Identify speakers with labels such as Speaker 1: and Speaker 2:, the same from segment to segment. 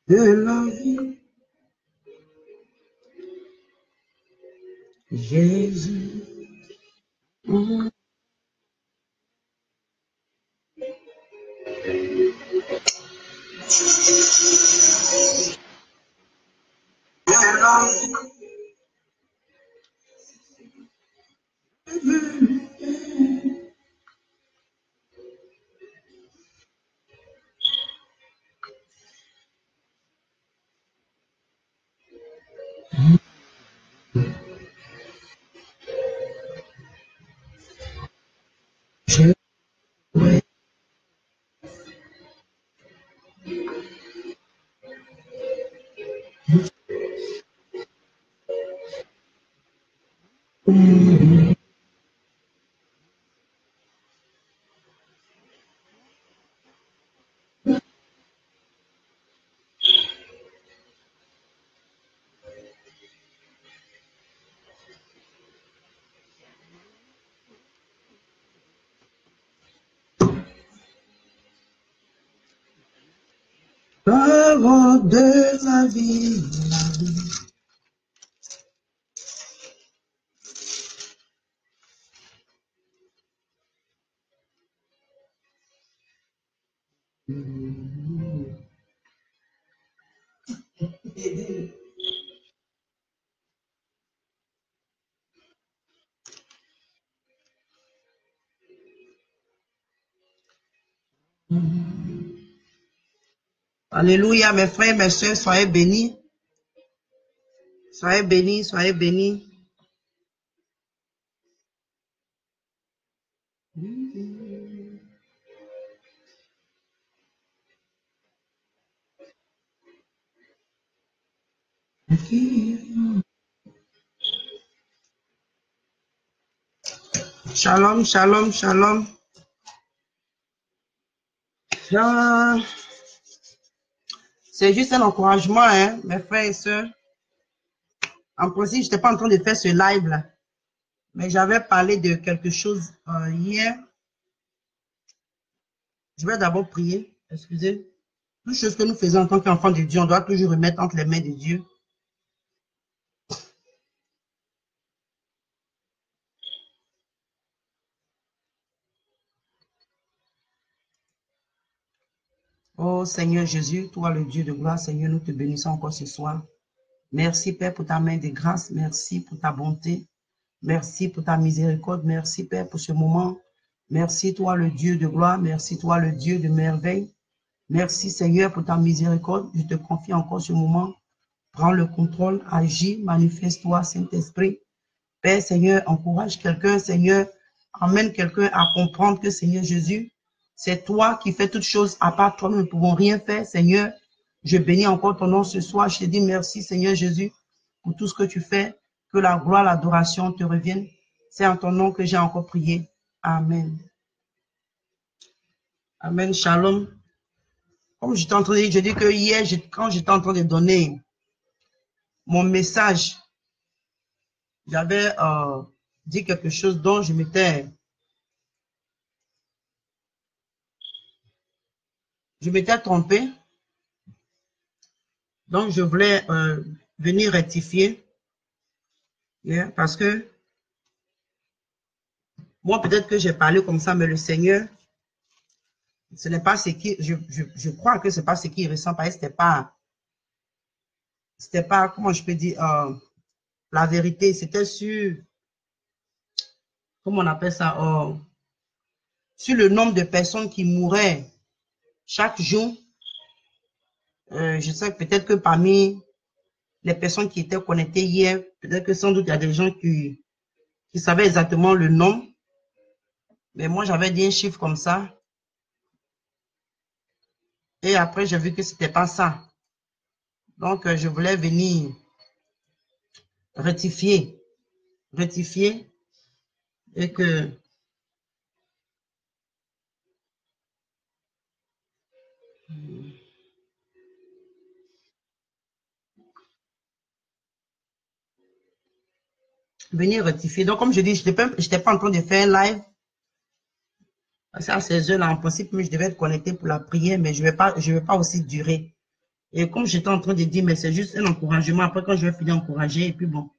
Speaker 1: de la vie. Jésus. Je parole de la vie. Alléluia, mes frères, mes soeurs, soyez bénis. Soyez bénis, soyez bénis. Shalom, shalom, shalom. C'est juste un encouragement, hein, mes frères et sœurs. En principe, je n'étais pas en train de faire ce live-là. Mais j'avais parlé de quelque chose hier. Je vais d'abord prier. Excusez. Toute chose que nous faisons en tant qu'enfants de Dieu, on doit toujours remettre entre les mains de Dieu. Oh Seigneur Jésus, toi le Dieu de gloire, Seigneur, nous te bénissons encore ce soir. Merci Père pour ta main de grâce. Merci pour ta bonté. Merci pour ta miséricorde. Merci Père pour ce moment. Merci toi le Dieu de gloire. Merci toi le Dieu de merveille. Merci Seigneur pour ta miséricorde. Je te confie encore ce moment. Prends le contrôle, agis, manifeste-toi Saint-Esprit. Père Seigneur, encourage quelqu'un, Seigneur, emmène quelqu'un à comprendre que Seigneur Jésus, c'est toi qui fais toutes choses. À part toi, nous ne pouvons rien faire, Seigneur. Je bénis encore ton nom ce soir. Je te dis merci, Seigneur Jésus, pour tout ce que tu fais. Que la gloire, l'adoration te reviennent. C'est en ton nom que j'ai encore prié. Amen. Amen. Shalom. Comme je t'ai en train de dire, je dis que hier, quand j'étais en train de donner mon message, j'avais dit quelque chose dont je m'étais trompé. Donc, je voulais venir rectifier. Parce que moi, peut-être que j'ai parlé comme ça, mais le Seigneur, ce n'est pas ce qui, je crois que ce n'est pas ce qu'il ressent, parce que c'était pas, comment je peux dire, la vérité, c'était sur, comment on appelle ça, sur le nombre de personnes qui mouraient chaque jour. Je sais peut-être que parmi les personnes qui étaient connectées hier, peut-être que sans doute il y a des gens qui savaient exactement le nombre. Mais moi, j'avais dit un chiffre comme ça. Et après, j'ai vu que c'était pas ça. Donc, je voulais venir rectifier et que venir rectifier. Donc, comme je dis, je n'étais pas en train de faire un live. C'est à 16 heures là, en principe, mais je devais être connecté pour la prière, mais je vais pas aussi durer. Et comme j'étais en train de dire, mais c'est juste un encouragement. Après, quand je vais finir encourager, et puis bon,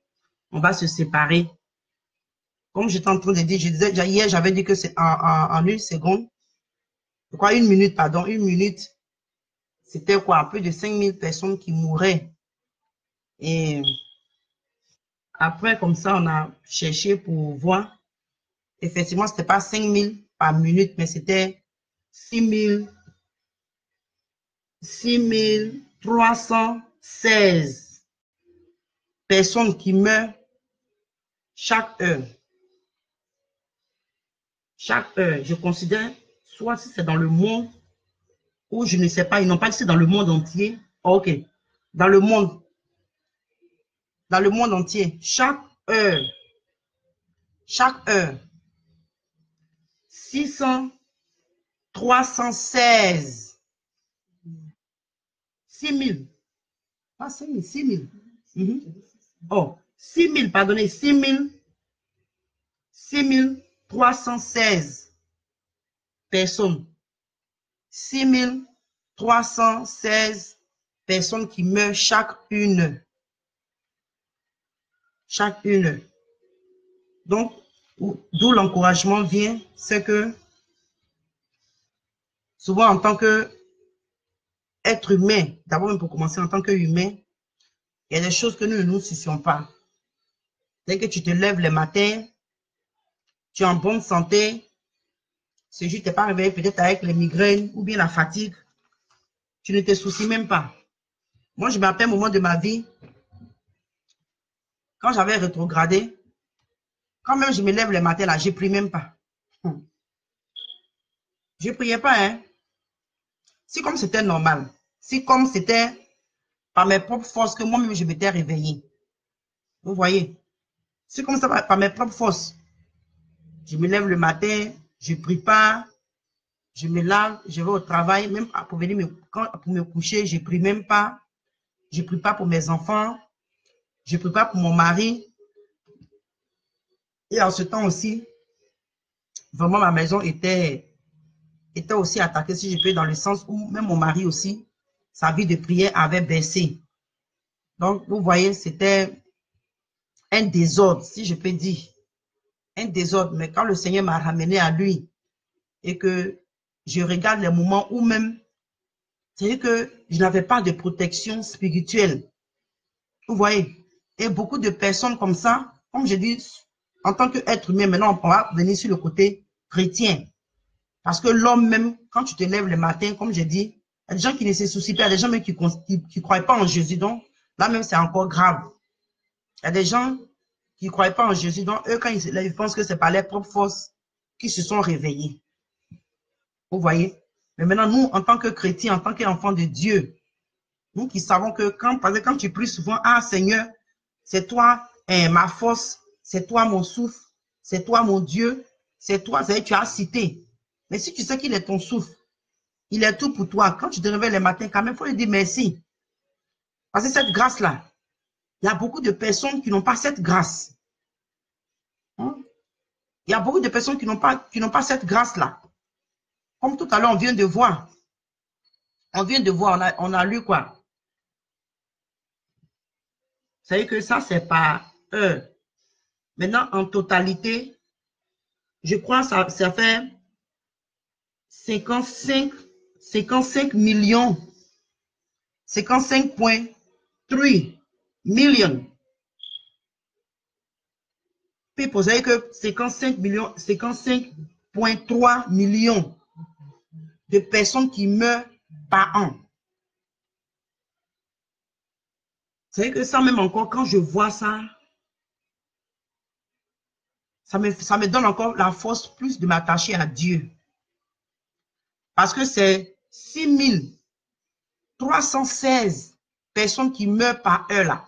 Speaker 1: on va se séparer. Comme j'étais en train de dire, je disais, hier, j'avais dit que c'est en une seconde, quoi, une minute, pardon, une minute, c'était quoi, plus de 5000 personnes qui mouraient. Et après, comme ça, on a cherché pour voir. Effectivement, ce n'était pas 5000 par minute, mais c'était 6316 personnes qui meurent chaque heure. Chaque heure, je considère, soit si c'est dans le monde, ou je ne sais pas, ils n'ont pas dit c'est dans le monde entier. Oh, ok, dans le monde entier, chaque heure, 600, 316, 6000, pas 5000, 6000. Oh, 6000, pardonnez, 6316 personnes. 6316 personnes qui meurent chaque une. Chaque une. Donc, d'où l'encouragement vient, c'est que souvent en tant qu'être humain, d'abord même pour commencer en tant qu'humain, il y a des choses que nous ne nous soucions pas. Dès que tu te lèves le matin, tu es en bonne santé, c'est juste que tu n'es pas réveillé peut-être avec les migraines ou bien la fatigue, tu ne te soucies même pas. Moi, je me rappelle un moment de ma vie, quand j'avais rétrogradé, quand même je me lève le matin là, je ne prie même pas. Je ne priais pas, hein. Si comme c'était normal, si comme c'était par mes propres forces que moi-même je m'étais réveillé. Vous voyez, c'est comme ça par mes propres forces. Je me lève le matin, je ne prie pas, je me lave, je vais au travail, même pour venir pour me coucher, je ne prie même pas. Je ne prie pas pour mes enfants, je ne prie pas pour mon mari. Et en ce temps aussi, vraiment ma maison était aussi attaquée, si je peux, dans le sens où même mon mari aussi, sa vie de prière avait baissé. Donc, vous voyez, c'était un désordre, si je peux dire. Un désordre. Mais quand le Seigneur m'a ramené à lui et que je regarde les moments où même, c'est que je n'avais pas de protection spirituelle. Vous voyez, et beaucoup de personnes comme ça, comme je dis, en tant qu'être humain, maintenant on va venir sur le côté chrétien. Parce que l'homme même, quand tu te lèves le matin, comme je dis, il y a des gens qui ne se soucient pas, il y a des gens même qui ne croient pas en Jésus. Donc, là même, c'est encore grave. Il y a des gens qui ne croient pas en Jésus. Donc, eux, quand ils se lèvent, ils pensent que c'est par leurs propres forces qu'ils se sont réveillés. Vous voyez? Mais maintenant, nous, en tant que chrétiens, en tant qu'enfants de Dieu, nous qui savons que parce que quand tu pries souvent, ah Seigneur, c'est toi ma force, c'est toi mon souffle, c'est toi mon Dieu, c'est toi, tu as cité. Mais si tu sais qu'il est ton souffle, il est tout pour toi. Quand tu te réveilles le matin, quand même, il faut lui dire merci. Parce que cette grâce-là, il y a beaucoup de personnes qui n'ont pas cette grâce. Hein? Il y a beaucoup de personnes qui n'ont pas cette grâce-là. Comme tout à l'heure, on vient de voir. On a lu quoi? Vous savez que ça, c'est par heure. Maintenant, en totalité, je crois que ça fait 55 millions, 55,3 millions. Puis, vous savez que 55 millions, 55,3 millions de personnes qui meurent par an. Vous savez que ça, même encore, quand je vois ça, ça me donne encore la force plus de m'attacher à Dieu. Parce que c'est 6316 personnes qui meurent par heure là.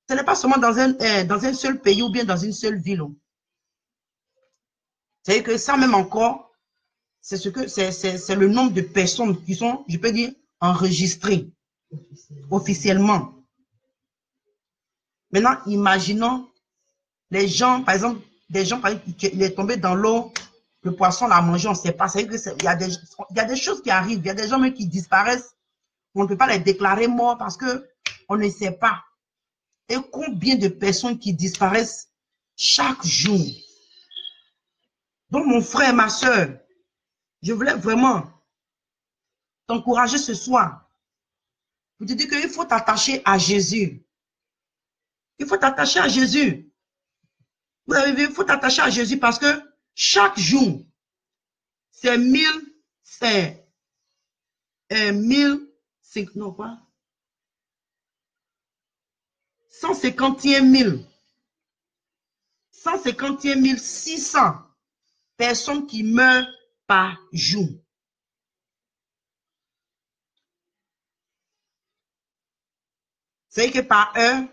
Speaker 1: Ce n'est pas seulement dans un seul pays ou bien dans une seule ville. C'est que ça même encore, c'est le nombre de personnes qui sont, je peux dire, enregistrées officiellement. Maintenant, imaginons les gens, par exemple, des gens, par exemple, il est tombé dans l'eau, le poisson l'a mangé, on ne sait pas. Il y a des choses qui arrivent, il y a des gens même qui disparaissent. On ne peut pas les déclarer morts parce qu'on ne sait pas. Et combien de personnes qui disparaissent chaque jour. Donc, mon frère, ma soeur, je voulais vraiment t'encourager ce soir pour te dire qu'il faut t'attacher à Jésus. Il faut t'attacher à Jésus. Vous avez vu, il faut t'attacher à Jésus parce que chaque jour, c'est 151 600 personnes qui meurent par jour. C'est que par heure,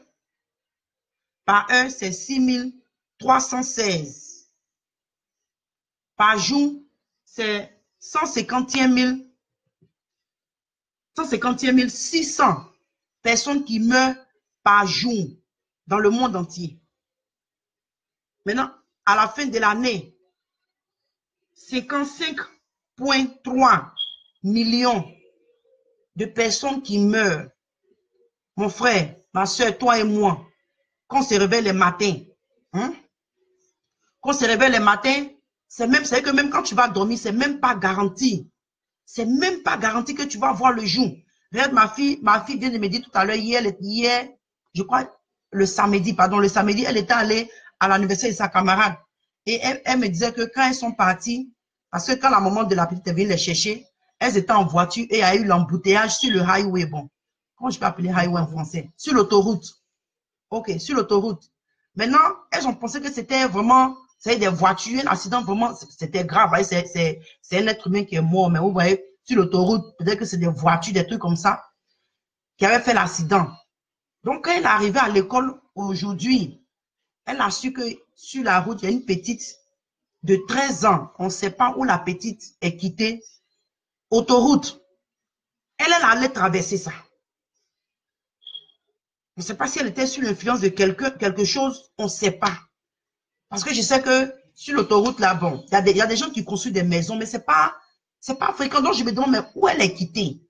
Speaker 1: c'est 6316. Par jour, c'est 151 600 personnes qui meurent par jour dans le monde entier. Maintenant, à la fin de l'année, 55,3 millions de personnes qui meurent. Mon frère, ma soeur, toi et moi, quand on se réveille le matin, quand on se réveille le matin, c'est vrai que même quand tu vas dormir, c'est même pas garanti. C'est même pas garanti que tu vas voir le jour. Regarde, ma fille vient de me dire tout à l'heure, hier, je crois, le samedi, elle était allée à l'anniversaire de sa camarade. Et elle me disait que quand elles sont parties, parce que quand la maman de la petite est venue les chercher, elles étaient en voiture et il y a eu l'embouteillage sur le highway. Bon, comment je peux appeler highway en français? Sur l'autoroute. Ok, sur l'autoroute. Maintenant, elles ont pensé que c'était vraiment, c'est des voitures, un accident vraiment, c'était grave. C'est un être humain qui est mort. Mais vous voyez, sur l'autoroute, peut-être que c'est des voitures, des trucs comme ça, qui avaient fait l'accident. Donc, quand elle est arrivée à l'école aujourd'hui, elle a su que sur la route, il y a une petite de 13 ans. On ne sait pas où la petite est quittée. Autoroute. Elle allait traverser ça. On ne sait pas si elle était sous l'influence de quelque chose. On ne sait pas. Parce que je sais que sur l'autoroute, là, bon, il y a des gens qui construisent des maisons, mais ce n'est pas fréquent. Donc, je me demande, mais où elle est quittée?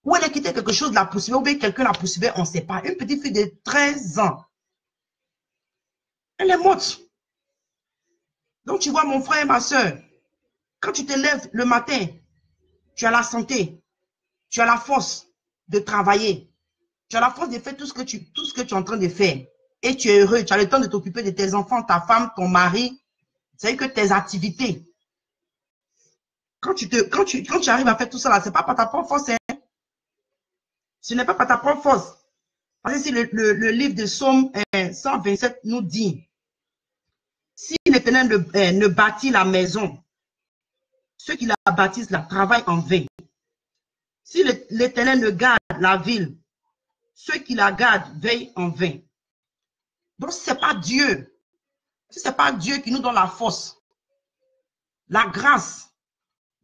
Speaker 1: Où elle est quittée, quelque chose l'a poursuivie, ou bien quelqu'un l'a poursuivie, on ne sait pas. Une petite fille de 13 ans. Elle est morte. Donc, tu vois, mon frère et ma soeur, quand tu te lèves le matin, tu as la santé, tu as la force de travailler, tu as la force de faire tout ce que tu es en train de faire. Et tu es heureux, tu as le temps de t'occuper de tes enfants, ta femme, ton mari. C'est-à-dire que tes activités. Quand tu arrives à faire tout ça, là, ce n'est pas par ta propre force. Hein? Ce n'est pas par ta propre force. Parce que si le livre de Psaume 127 nous dit, si l'Éternel ne bâtit la maison, ceux qui la bâtissent la travaillent en vain. Si l'Éternel ne garde la ville, ceux qui la gardent veillent en vain. Donc, ce n'est pas Dieu. Ce n'est pas Dieu qui nous donne la force, la grâce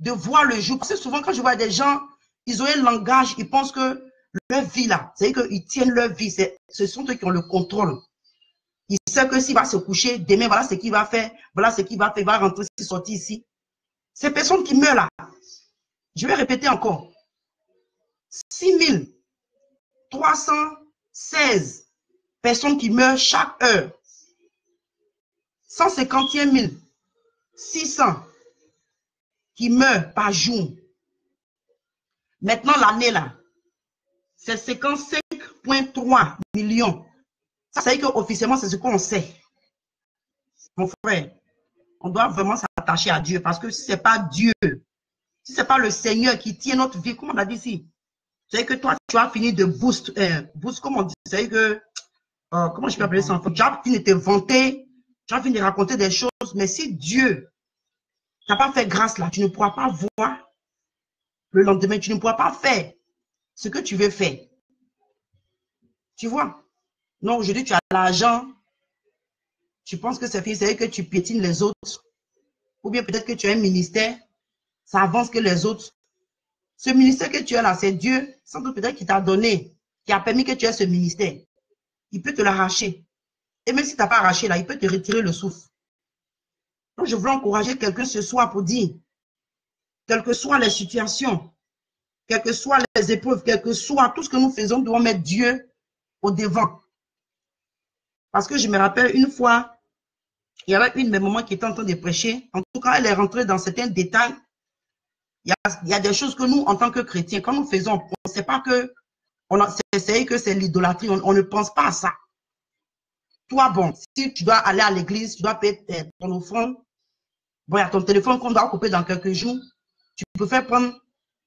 Speaker 1: de voir le jour. Parce que souvent, quand je vois des gens, ils ont un langage, ils pensent que leur vie là, c'est-à-dire qu'ils tiennent leur vie. Ce sont eux qui ont le contrôle. Ils savent que s'il va se coucher, demain, voilà ce qu'il va faire, voilà ce qu'il va faire, il va rentrer, sortir ici. Ces personnes qui meurent là, je vais répéter encore, 6316 personnes qui meurent chaque heure, 151 600 qui meurent par jour. Maintenant, l'année là, c'est 55,3 millions. Ça, c'est qu'officiellement, c'est ce qu'on sait. Mon frère, on doit vraiment s'attacher à Dieu parce que si ce n'est pas Dieu, si ce n'est pas le Seigneur qui tient notre vie, comme on a dit ici, c'est que toi, tu as fini de boost, comme on dit, c'est que, comment je peux appeler ça? Tu as fini de te vanter, tu as fini de raconter des choses, mais si Dieu n'a pas fait grâce là, tu ne pourras pas voir le lendemain, tu ne pourras pas faire ce que tu veux faire. Tu vois? Non, aujourd'hui, tu as l'argent, tu penses que c'est fini, c'est que tu piétines les autres, ou bien peut-être que tu as un ministère, ça avance que les autres. Ce ministère que tu as là, c'est Dieu, sans doute peut-être qui t'a donné, qui a permis que tu aies ce ministère. Il peut te l'arracher. Et même si tu n'as pas arraché là, il peut te retirer le souffle. Donc, je voulais encourager quelqu'un ce soir pour dire, quelles que soient les situations, quelles que soient les épreuves, quel que soit tout ce que nous faisons, nous devons mettre Dieu au devant. Parce que je me rappelle une fois, il y avait une de mes mamans qui était en train de prêcher. En tout cas, elle est rentrée dans certains détails. Il y a des choses que nous, en tant que chrétiens, quand nous faisons, on ne sait pas que c'est l'idolâtrie. On ne pense pas à ça. Toi, bon, si tu dois aller à l'église, tu dois payer ton offrande. Bon, il y a ton téléphone qu'on doit couper dans quelques jours. Tu peux faire prendre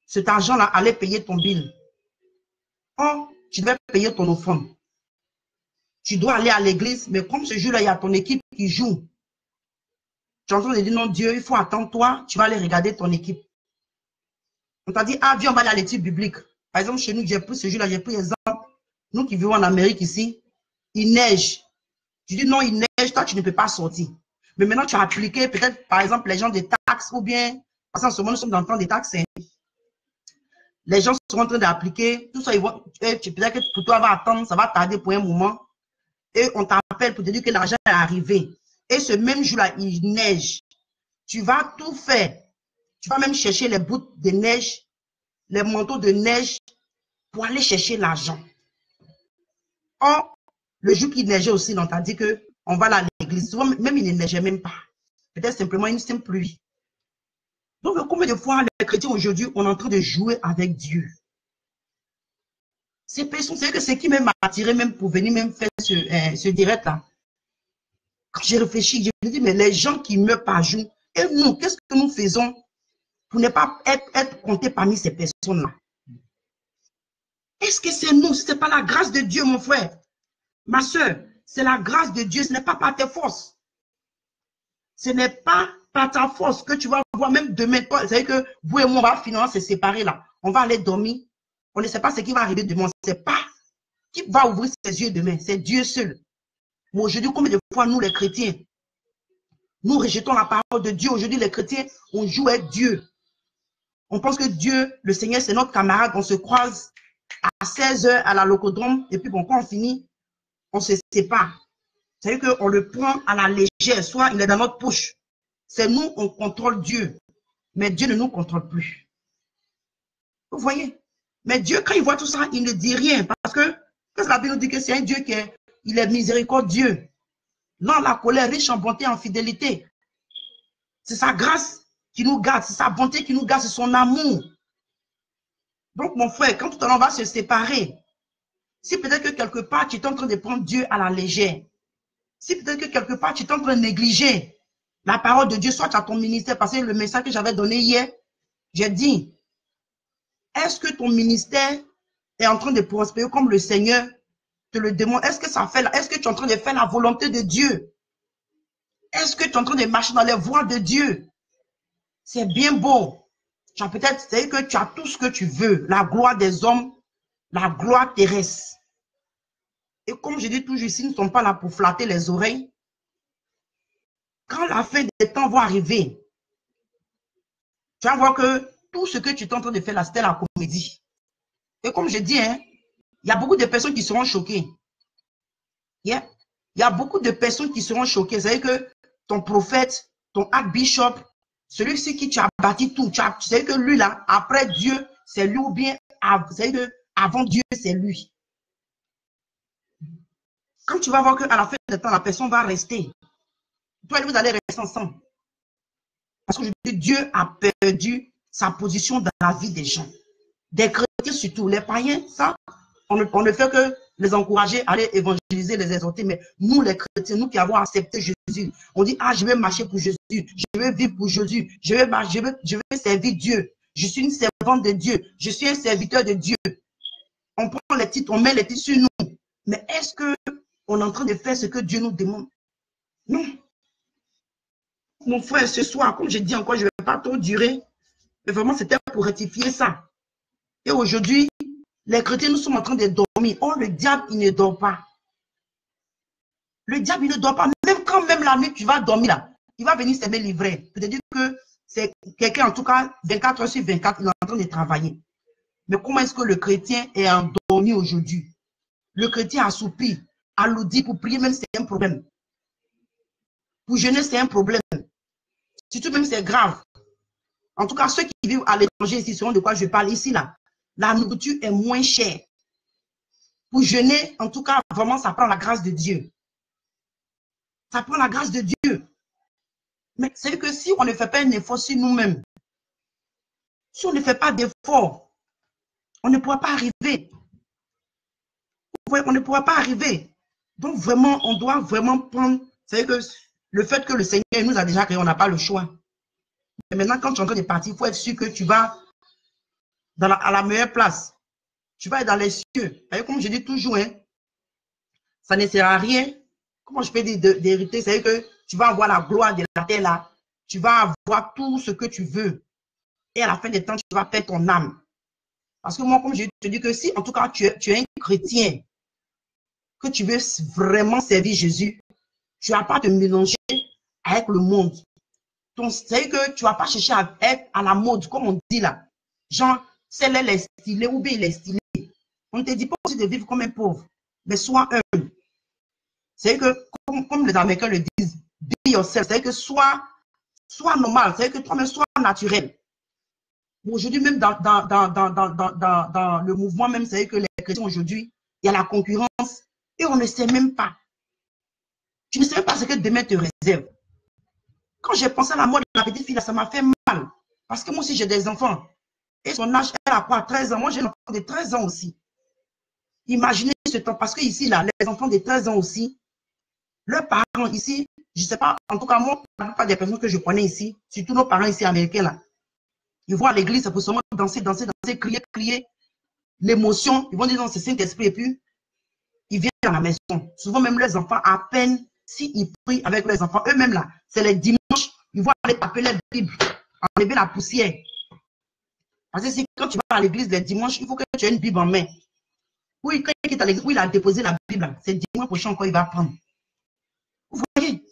Speaker 1: cet argent-là, aller payer ton bill. Or, tu dois payer ton offrande. Tu dois aller à l'église, mais comme ce jour-là, il y a ton équipe qui joue. Tu es en train de dire, non, Dieu, il faut attendre toi, tu vas aller regarder ton équipe. On t'a dit, ah, viens, on va aller à l'étude biblique. Par exemple, chez nous, j'ai pris ce jour-là, j'ai pris exemple. Nous qui vivons en Amérique ici, il neige. Tu dis, non, il neige, toi, tu ne peux pas sortir. Mais maintenant, tu as appliqué, peut-être, par exemple, les gens des taxes, ou bien, parce qu'en ce moment, nous sommes dans le temps des taxes. Hein. Les gens sont en train d'appliquer, tout ça, peut-être que pour toi, va attendre, ça va tarder pour un moment. Et on t'appelle pour te dire que l'argent est arrivé. Et ce même jour-là, il neige. Tu vas tout faire. Tu vas même chercher les bouts de neige, les manteaux de neige pour aller chercher l'argent. Or, le jour qu'il neigeait aussi, on t'a dit qu'on va à l'église. Souvent, même il ne neigeait même pas. Peut-être simplement une simple pluie. Donc, combien de fois les chrétiens aujourd'hui, on est en train de jouer avec Dieu? Ces personnes, c'est que ce qui m'a attiré même pour venir même faire ce direct-là. Quand j'ai réfléchi, je me dis, mais les gens qui meurent par jour, et nous, qu'est-ce que nous faisons pour ne pas être comptés parmi ces personnes-là? Est-ce que c'est nous? Ce n'est pas la grâce de Dieu, mon frère. Ma soeur, c'est la grâce de Dieu, ce n'est pas par tes forces. Ce n'est pas par ta force que tu vas voir même demain. Vous savez que vous et moi, on va finalement se séparer là. On va aller dormir. On ne sait pas ce qui va arriver demain. On ne sait pas qui va ouvrir ses yeux demain. C'est Dieu seul. Mais aujourd'hui, combien de fois nous les chrétiens, nous rejetons la parole de Dieu. Aujourd'hui, les chrétiens, on joue avec Dieu. On pense que Dieu, le Seigneur, c'est notre camarade. On se croise à 16 h à la locodrome. Et puis bon, quand on finit, on se sépare. C'est-à-dire qu'on le prend à la légère. Soit il est dans notre poche. C'est nous, on contrôle Dieu. Mais Dieu ne nous contrôle plus. Vous voyez? Mais Dieu, quand il voit tout ça, il ne dit rien. Parce que la Bible nous dit que c'est un Dieu il est miséricordieux. Non, la colère, riche en bonté et en fidélité. C'est sa grâce qui nous garde, c'est sa bonté qui nous garde, c'est son amour. Donc, mon frère, quand tout à l'heure on va se séparer, si peut-être que quelque part tu es en train de prendre Dieu à la légère, si peut-être que quelque part tu es en train de négliger la parole de Dieu, soit tu as ton ministère, parce que le message que j'avais donné hier, j'ai dit, est-ce que ton ministère est en train de prospérer comme le Seigneur te le demande? Est-ce que tu es en train de faire la volonté de Dieu? Est-ce que tu es en train de marcher dans les voies de Dieu? C'est bien beau. Tu as peut-être, c'est que tu as tout ce que tu veux, la gloire des hommes, la gloire terrestre. Et comme je dis toujours ici, nous ne sommes pas là pour flatter les oreilles. Quand la fin des temps va arriver, tu vas voir que tout ce que tu es en train de faire là, c'était la comédie. Et comme je dis, hein, il y a beaucoup de personnes qui seront choquées. Yeah. Il y a beaucoup de personnes qui seront choquées. C'est-à-dire que ton prophète, ton archbishop, celui-ci qui tu as bâti tout, tu sais que lui là, après Dieu, c'est lui, ou bien avant Dieu, c'est lui. Quand tu vas voir qu'à la fin du temps, la personne va rester, toi et lui, vous allez rester ensemble. Parce que je dis, Dieu a perdu sa position dans la vie des gens. Des chrétiens surtout, les païens, ça, on ne fait que les encourager à aller évangéliser, les exhorter. Mais nous, les chrétiens, nous qui avons accepté Jésus, on dit, ah, je vais marcher pour Jésus, je vais vivre pour Jésus, je vais servir Dieu. Je suis une servante de Dieu, je suis un serviteur de Dieu. On prend les titres, on met les titres sur nous. Mais est-ce qu'on est en train de faire ce que Dieu nous demande? Non. Mon frère, ce soir, comme je dis encore, je ne vais pas trop durer. Mais vraiment, c'était pour rectifier ça. Et aujourd'hui, les chrétiens, nous sommes en train de dormir. Oh, le diable, il ne dort pas. Le diable, il ne dort pas. Même quand même la nuit, tu vas dormir là, il va venir s'aimer livrer. Peut-être dire que c'est quelqu'un, en tout cas, 24 heures sur 24, il est en train de travailler. Mais comment est-ce que le chrétien est endormi aujourd'hui? Le chrétien assoupi, alourdi pour prier, même c'est un problème. Pour jeûner, c'est un problème. Surtout même, c'est grave. En tout cas, ceux qui vivent à l'étranger ici, seront de quoi je parle ici là. La nourriture est moins chère. Pour jeûner, en tout cas, vraiment, ça prend la grâce de Dieu. Ça prend la grâce de Dieu. Mais c'est que si on ne fait pas un effort sur nous-mêmes, si on ne fait pas d'effort, on ne pourra pas arriver. On ne pourra pas arriver. Donc vraiment, on doit vraiment prendre, c'est que le fait que le Seigneur nous a déjà créé, on n'a pas le choix. Mais maintenant, quand tu es en train de partir, il faut être sûr que tu vas à la meilleure place. Tu vas être dans les cieux. Et comme je dis toujours, hein, ça ne sert à rien. Comment je peux dire d'hériter? C'est que tu vas avoir la gloire de la terre là. Tu vas avoir tout ce que tu veux. Et à la fin des temps, tu vas perdre ton âme. Parce que moi, comme je te dis que si, en tout cas, tu es un chrétien, que tu veux vraiment servir Jésus, tu n'as pas te mélanger avec le monde. C'est que tu ne vas pas chercher à être à la mode, comme on dit là. Genre, celle-là, elle est stylée ou bien il est stylé. On ne te dit pas aussi de vivre comme un pauvre, mais sois humble. C'est que, comme les Américains le disent, be yourself. C'est que sois normal. C'est que toi-même, sois naturel. Aujourd'hui, même dans le mouvement, même, c'est que les chrétiens aujourd'hui, il y a la concurrence et on ne sait même pas. Tu ne sais même pas ce que demain te réserve. Quand j'ai pensé à la mort de la petite fille, là, ça m'a fait mal. Parce que moi aussi, j'ai des enfants. Et son âge, elle a quoi? 13 ans. Moi, j'ai un enfant de 13 ans aussi. Imaginez ce temps. Parce que ici, là, les enfants de 13 ans aussi, leurs parents ici, je ne sais pas, en tout cas, moi, la plupart des personnes que je connais ici, surtout nos parents ici américains, là, ils vont à l'église, c'est pour seulement danser, crier. L'émotion, ils vont dire non, c'est Saint-Esprit, et puis ils viennent à la maison. Souvent, même les enfants, à peine, s'ils prient avec les enfants, eux-mêmes là, c'est les dimanches, ils vont aller taper la Bible, enlever la poussière. Parce que quand tu vas à l'église les dimanches, il faut que tu aies une Bible en main. Oui, quand il quitte à l'église, où il a déposé la Bible, c'est dimanche prochain encore, il va prendre. Vous voyez?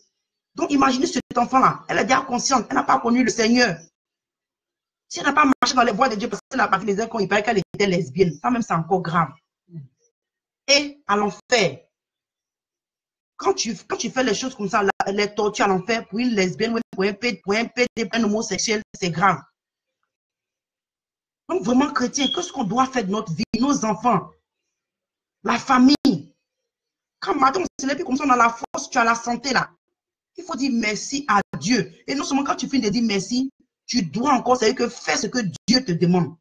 Speaker 1: Donc, imaginez cet enfant-là, elle est déjà consciente, elle n'a pas connu le Seigneur. Si elle n'a pas marché dans les voies de Dieu, parce qu'elle a parti les écoles, il paraît qu'elle était lesbienne. Ça même, c'est encore grave. Et à l'enfer, quand tu fais les choses comme ça, les tortures à l'enfer pour une lesbienne, pour un PD, pour un homosexuel, c'est grave. Donc vraiment chrétien, qu'est-ce qu'on doit faire de notre vie, nos enfants, la famille. Quand madame, ce n'est plus comme ça, on a la force, tu as la santé là. Il faut dire merci à Dieu. Et non seulement quand tu finis de dire merci, tu dois encore, c'est que faire ce que Dieu te demande.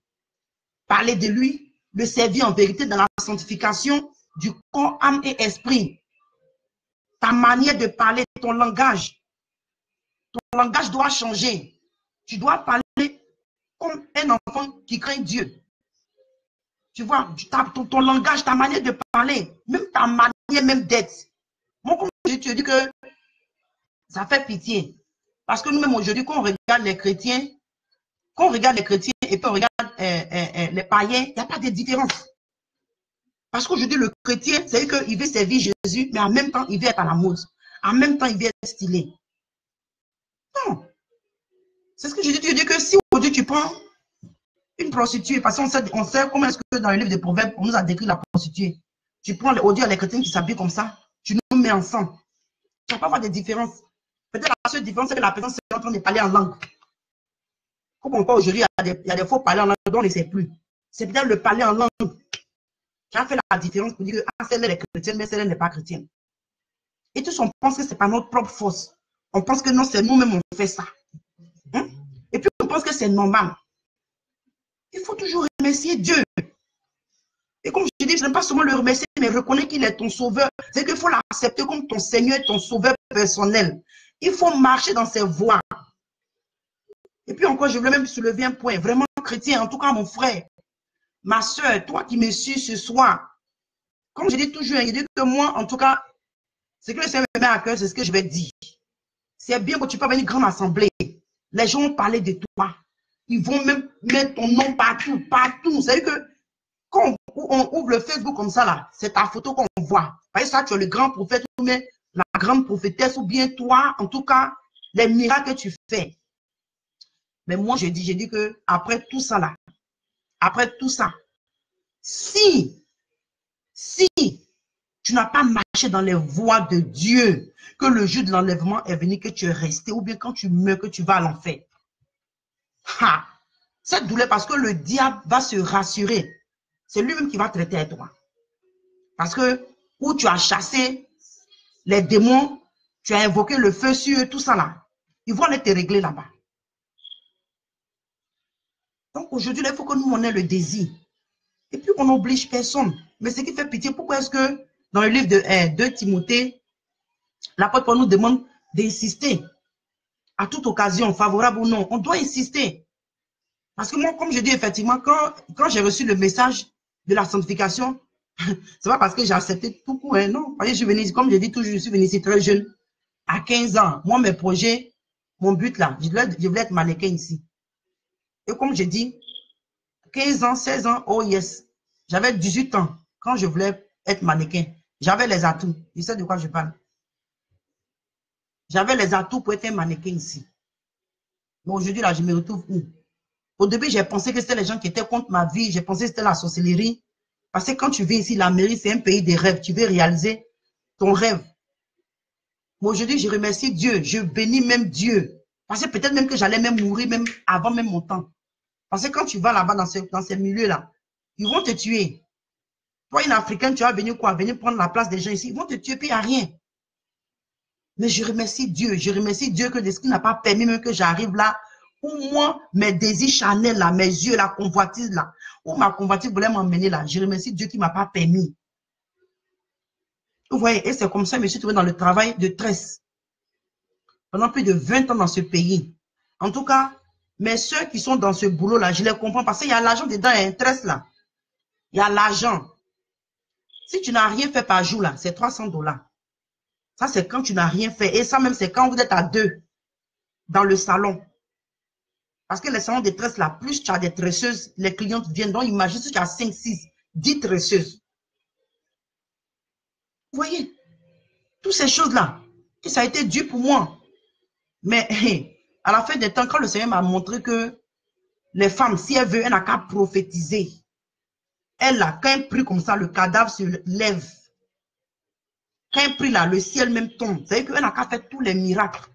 Speaker 1: Parler de lui, le servir en vérité dans la sanctification du corps, âme et esprit. Ta manière de parler, ton langage doit changer. Tu dois parler comme un enfant qui craint Dieu. Tu vois, ton langage, ta manière de parler, même ta manière même d'être. Moi, comme je te dis que ça fait pitié. Parce que nous-mêmes aujourd'hui, quand on regarde les chrétiens, et puis on regarde les païens, il n'y a pas de différence. Parce qu'aujourd'hui, le chrétien, c'est qu'il veut servir Jésus, mais en même temps, il veut être à la mode. En même temps, il veut être stylé. Non. C'est ce que je dis. Tu dis que si aujourd'hui, tu prends une prostituée, parce qu'on sait comment est-ce que dans le livre des Proverbes, on nous a décrit la prostituée. Tu prends les chrétiens qui s'habillent comme ça, tu nous mets ensemble. Tu ne vas pas avoir de différence. Peut-être la seule différence, c'est que la personne est en train de parler en langue. Comme on parle aujourd'hui, il y a des faux parler en langue dont on ne sait plus. C'est peut-être le parler en langue qui a fait la différence pour dire que celle-là est chrétienne, mais celle-là n'est pas chrétienne. Et tous, on pense que ce n'est pas notre propre force. On pense que non, c'est nous-mêmes on fait ça. Hein? Et puis, on pense que c'est normal. Il faut toujours remercier Dieu. Et comme je dis, je n'aime pas seulement le remercier, mais reconnaître qu'il est ton sauveur. C'est qu'il faut l'accepter comme ton Seigneur et ton sauveur personnel. Il faut marcher dans ses voies. Et puis encore, je voulais même soulever un point. Vraiment chrétien, en tout cas mon frère, ma soeur, toi qui me suis ce soir. Comme je dis toujours, il dit que moi, en tout cas, ce que le Seigneur me met à cœur, c'est ce que je vais dire. C'est bien que tu peux avoir une grande assemblée. Les gens vont parler de toi. Ils vont même mettre ton nom partout, partout. C'est-à-dire que quand on ouvre le Facebook comme ça, là, c'est ta photo qu'on voit. Par exemple, tu es le grand prophète ou bien la grande prophétesse ou bien toi, en tout cas, les miracles que tu fais. Mais moi, je dis que après tout ça, là, après tout ça, si tu n'as pas marché dans les voies de Dieu, que le jour de l'enlèvement est venu, que tu es resté, ou bien quand tu meurs, que tu vas à l'enfer. Cette douleur, parce que le diable va se rassurer. C'est lui-même qui va traiter avec toi. Parce que où tu as chassé les démons, tu as invoqué le feu sur eux, tout ça là. Ils vont aller te régler là-bas. Donc aujourd'hui, il faut que nous, on ait le désir. Et puis, on n'oblige personne. Mais ce qui fait pitié, pourquoi est-ce que dans le livre de Timothée, l'apôtre Paul nous demande d'insister à toute occasion, favorable ou non. On doit insister. Parce que moi, comme je dis effectivement, quand j'ai reçu le message de la sanctification, c'est pas parce que j'ai accepté tout court, hein, non. Parce que je suis venu, comme je dis toujours, je suis venu ici très jeune, à 15 ans. Moi, mes projets, mon but là, je voulais être mannequin ici. Et comme je dis, 15 ans, 16 ans, oh yes. J'avais 18 ans quand je voulais être mannequin. J'avais les atouts. Tu sais de quoi je parle? J'avais les atouts pour être un mannequin ici. Mais aujourd'hui, là, je me retrouve où? Au début, j'ai pensé que c'était les gens qui étaient contre ma vie. J'ai pensé que c'était la sorcellerie. Parce que quand tu viens ici, l'Amérique, c'est un pays des rêves. Tu veux réaliser ton rêve. Mais aujourd'hui, je remercie Dieu. Je bénis même Dieu. Parce que peut-être même que j'allais même mourir même avant même mon temps. Parce que quand tu vas là-bas dans ces milieux-là, ils vont te tuer. Toi, une Africaine, tu vas venir quoi? Venir prendre la place des gens ici. Ils vont te tuer, puis il n'y a rien. Mais je remercie Dieu. Je remercie Dieu que ce qui n'a pas permis même que j'arrive là, où moi, mes désirs charnels là, mes yeux, la convoitise là, où ma convoitise voulait m'emmener là. Je remercie Dieu qui ne m'a pas permis. Vous voyez, et c'est comme ça que je me suis trouvé dans le travail de tresse. Pendant plus de 20 ans dans ce pays. En tout cas, mes soeurs qui sont dans ce boulot-là, je les comprends parce qu'il y a l'argent dedans, il y a un tresse là. Il y a l'argent. Si tu n'as rien fait par jour là, c'est 300 $. Ça, c'est quand tu n'as rien fait. Et ça même, c'est quand vous êtes à deux dans le salon. Parce que les salons de tresse là, plus tu as des tresseuses, les clientes viennent. Donc, imagine si tu as 5, 6, 10 tresseuses. Vous voyez, toutes ces choses-là. Et ça a été dur pour moi. Mais à la fin des temps, quand le Seigneur m'a montré que les femmes, si elles veulent, elles n'ont qu'à prophétiser. Elle, là, quand elle prie comme ça, le cadavre se lève. Quand elle prie là, le ciel même tombe. C'est-à-dire qu'elle n'a qu'à faire tous les miracles.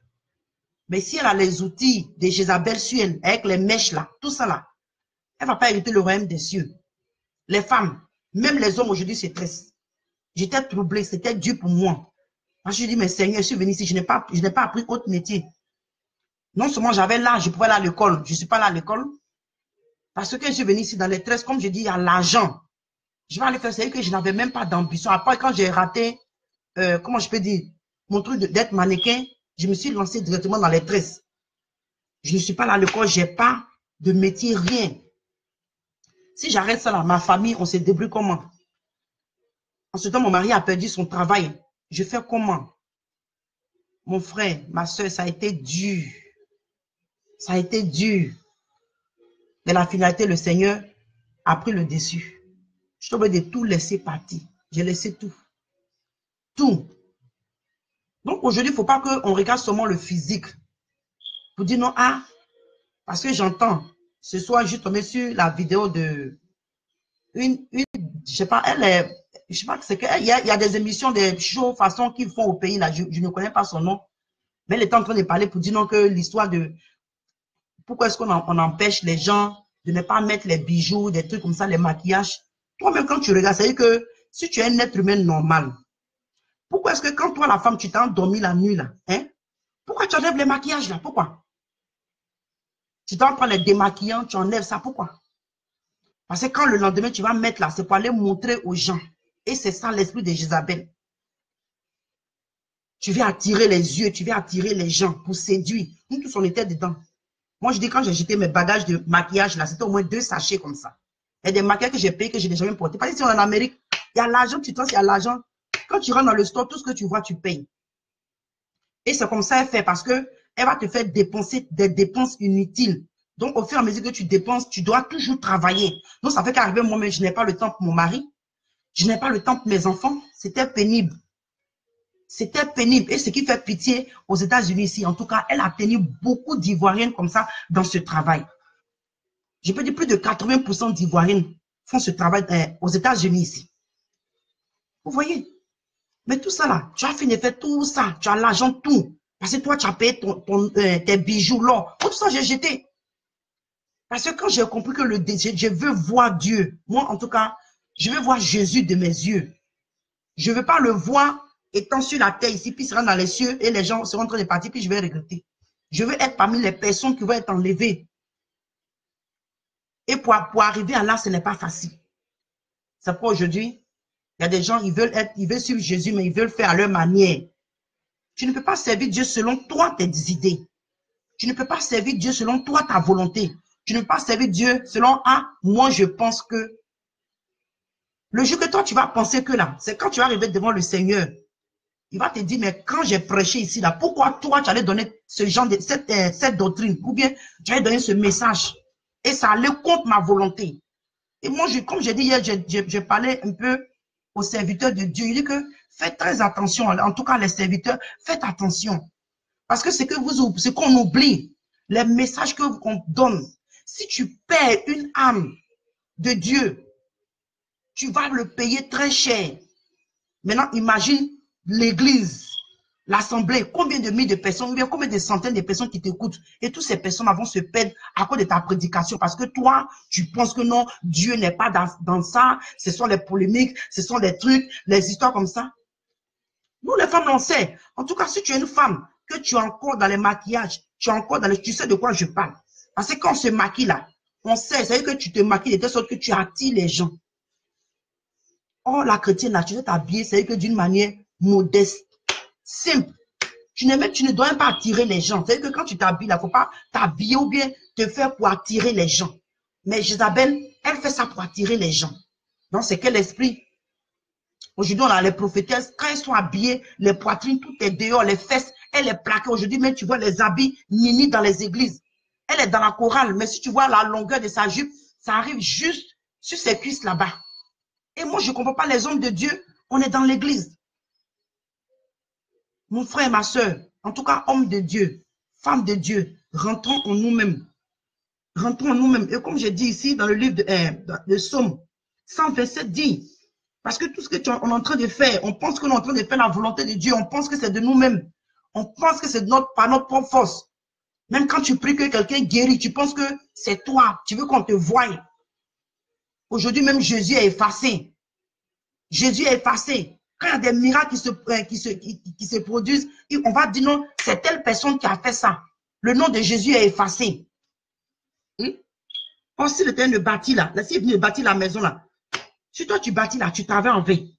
Speaker 1: Mais si elle a les outils de Jézabel sur elle, avec les mèches là, tout ça là, elle ne va pas hériter le royaume des cieux. Les femmes, même les hommes aujourd'hui se stressent. J'étais troublée, c'était dur pour moi. Parce que je dis, mais Seigneur, je suis venu ici, je n'ai pas appris autre métier. Non seulement j'avais l'âge, je pouvais aller à l'école, je ne suis pas là à l'école. Parce que je suis venu ici dans les tresses, comme je dis, il y a l'argent. Je vais aller faire, c'est que je n'avais même pas d'ambition. Après, quand j'ai raté, comment je peux dire, mon truc d'être mannequin, je me suis lancé directement dans les tresses. Je ne suis pas là à l'école, je n'ai pas de métier, rien. Si j'arrête ça là, ma famille, on se débrouille comment? En ce temps, mon mari a perdu son travail. Je fais comment? Mon frère, ma soeur, ça a été dur. Ça a été dur. Mais la finalité, le Seigneur a pris le dessus. Je suis obligé de tout laisser partir. J'ai laissé tout. Tout. Donc aujourd'hui, il ne faut pas qu'on regarde seulement le physique. Pour dire non, ah, parce que j'entends, ce soir, je suis tombé sur la vidéo de je sais pas, elle est, je sais pas que c'est qu'elle, il y a des émissions, des shows façon qu'ils font au pays, là, je ne connais pas son nom, mais elle est en train de parler pour dire non que l'histoire de, pourquoi est-ce qu'on empêche les gens de ne pas mettre les bijoux, des trucs comme ça, les maquillages. Toi-même, quand tu regardes, c'est que si tu es un être humain normal, pourquoi est-ce que quand toi, la femme, tu t'es endormi la nuit, là, hein? Pourquoi tu enlèves les maquillages, là? Pourquoi? Tu dois prendre les démaquillants, tu enlèves ça, pourquoi? Parce que quand le lendemain, tu vas mettre là, c'est pour aller montrer aux gens. Et c'est ça l'esprit de Jézabel. Tu vas attirer les yeux, tu vas attirer les gens pour séduire. Nous tous, on était dedans. Moi, je dis, quand j'ai jeté mes bagages de maquillage là, c'était au moins 2 sachets comme ça. Et des maquillages que j'ai payés, que je n'ai jamais portés. Parce que si on est en Amérique, il y a l'argent, tu penses, il y a l'argent. Quand tu rentres dans le store, tout ce que tu vois, tu payes. Et c'est comme ça elle fait, parce que elle va te faire dépenser des dépenses inutiles. Donc, au fur et à mesure que tu dépenses, tu dois toujours travailler. Donc, ça fait qu'arriver moi-même, je n'ai pas le temps pour mon mari. Je n'ai pas le temps pour mes enfants. C'était pénible. C'était pénible. Et ce qui fait pitié aux États-Unis ici, en tout cas, elle a tenu beaucoup d'Ivoiriennes comme ça dans ce travail. Je peux dire plus de 80% d'Ivoiriennes font ce travail aux États-Unis ici. Vous voyez? Mais tout ça là, tu as fini de faire tout ça, tu as l'argent, tout. Parce que toi, tu as payé tes bijoux, l'or. Tout ça, j'ai jeté. Parce que quand j'ai compris que je veux voir Dieu, moi en tout cas, je veux voir Jésus de mes yeux. Je ne veux pas le voir étant sur la terre ici, puis il sera dans les cieux et les gens seront en train de partir, puis je vais regretter. Je veux être parmi les personnes qui vont être enlevées. Et pour arriver à là, ce n'est pas facile. C'est pourquoi aujourd'hui, il y a des gens, ils veulent suivre Jésus, mais ils veulent faire à leur manière. Tu ne peux pas servir Dieu selon toi, tes idées. Tu ne peux pas servir Dieu selon toi, ta volonté. Tu ne peux pas servir Dieu selon, ah, moi je pense que. Le jour que toi, tu vas penser que là, c'est quand tu vas arriver devant le Seigneur. Il va te dire, mais quand j'ai prêché ici, là, pourquoi toi, tu allais donner ce genre de, cette doctrine, ou bien tu allais donner ce message. Et ça allait contre ma volonté. Et moi, comme j'ai dit hier, j'ai parlé un peu aux serviteurs de Dieu. Il dit que faites très attention, en tout cas les serviteurs, faites attention. Parce que c'est qu'on oublie, les messages qu'on donne. Si tu perds une âme de Dieu, tu vas le payer très cher. Maintenant, imagine l'église, l'assemblée, combien de milliers de personnes, combien de centaines de personnes qui t'écoutent. Et toutes ces personnes vont se perdre à cause de ta prédication. Parce que toi, tu penses que non, Dieu n'est pas dans ça. Ce sont les polémiques, ce sont les trucs, les histoires comme ça. Nous, les femmes, on sait. En tout cas, si tu es une femme, que tu es encore dans les maquillages, tu sais de quoi je parle. Parce que quand on se maquille là, on sait, c'est-à-dire que tu te maquilles de telle sorte que tu attires les gens. Or, la chrétienne, là, tu dois t'habiller, c'est-à-dire que d'une manière modeste, simple. Tu ne dois pas attirer les gens. C'est-à-dire que quand tu t'habilles, il ne faut pas t'habiller ou bien te faire pour attirer les gens. Mais Jézabel, elle fait ça pour attirer les gens. Donc, c'est quel esprit? Aujourd'hui, on a les prophétesses, quand elles sont habillées, les poitrines, tout est dehors, les fesses, elle est plaquée. Aujourd'hui, même tu vois les habits mini dans les églises. Elle est dans la chorale, mais si tu vois la longueur de sa jupe, ça arrive juste sur ses cuisses là-bas. Et moi, je ne comprends pas les hommes de Dieu. On est dans l'église. Mon frère et ma soeur, en tout cas, hommes de Dieu, femmes de Dieu, rentrons en nous-mêmes. Rentrons en nous-mêmes. Et comme j'ai dit ici dans le livre de Somme, 127 dit, parce que tout ce qu'on est en train de faire, on pense qu'on est en train de faire la volonté de Dieu, on pense que c'est de nous-mêmes. On pense que c'est par notre propre force. Même quand tu pries que quelqu'un guérit, tu penses que c'est toi, tu veux qu'on te voie. Aujourd'hui, même Jésus est effacé. Jésus est effacé. Quand il y a des miracles qui se produisent, on va dire non, c'est telle personne qui a fait ça. Le nom de Jésus est effacé. Or, si l'Éternel bâtit là, s'il est venu bâtir la maison là, si toi tu bâtis là, tu t'avais en veille.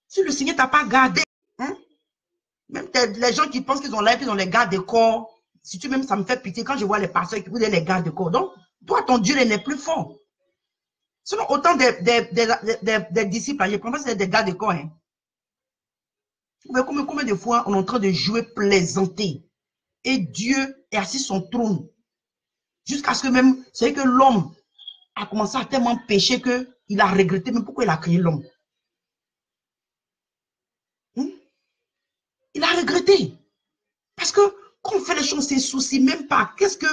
Speaker 1: Si le Seigneur t'a pas gardé, hein, même les gens qui pensent qu'ils ont l'air, ils ont les gardes de corps, si tu même ça me fait pitié quand je vois les pasteurs qui vous donnent les gardes de corps. Donc, toi, ton Dieu n'est plus fort. Sinon, autant des disciples, je ne comprends pas si c'est des gardes de corps. Hein. Combien de fois on est en train de jouer, plaisanter, et Dieu est assis sur son trône. Jusqu'à ce que même, c'est que l'homme a commencé à tellement pécher qu'il a regretté même pourquoi il a créé l'homme. Il a regretté. Parce que quand on fait les choses, c'est souci même pas. Qu'est-ce que,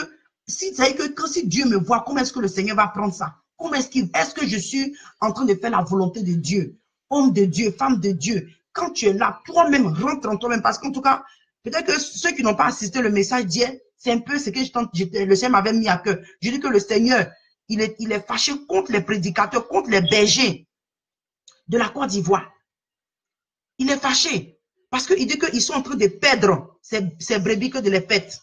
Speaker 1: si Dieu me voit, comment est-ce que le Seigneur va prendre ça? Comment est-ce que je suis en train de faire la volonté de Dieu? Homme de Dieu, femme de Dieu. Quand tu es là, toi-même, rentre en toi-même. Parce qu'en tout cas, peut-être que ceux qui n'ont pas assisté le message d'hier, c'est un peu ce que le Seigneur m'avait mis à cœur. Je dis que le Seigneur, il est fâché contre les prédicateurs, contre les bergers de la Côte d'Ivoire. Il est fâché. Parce qu'il dit qu'ils sont en train de perdre ces brebis que de les pète.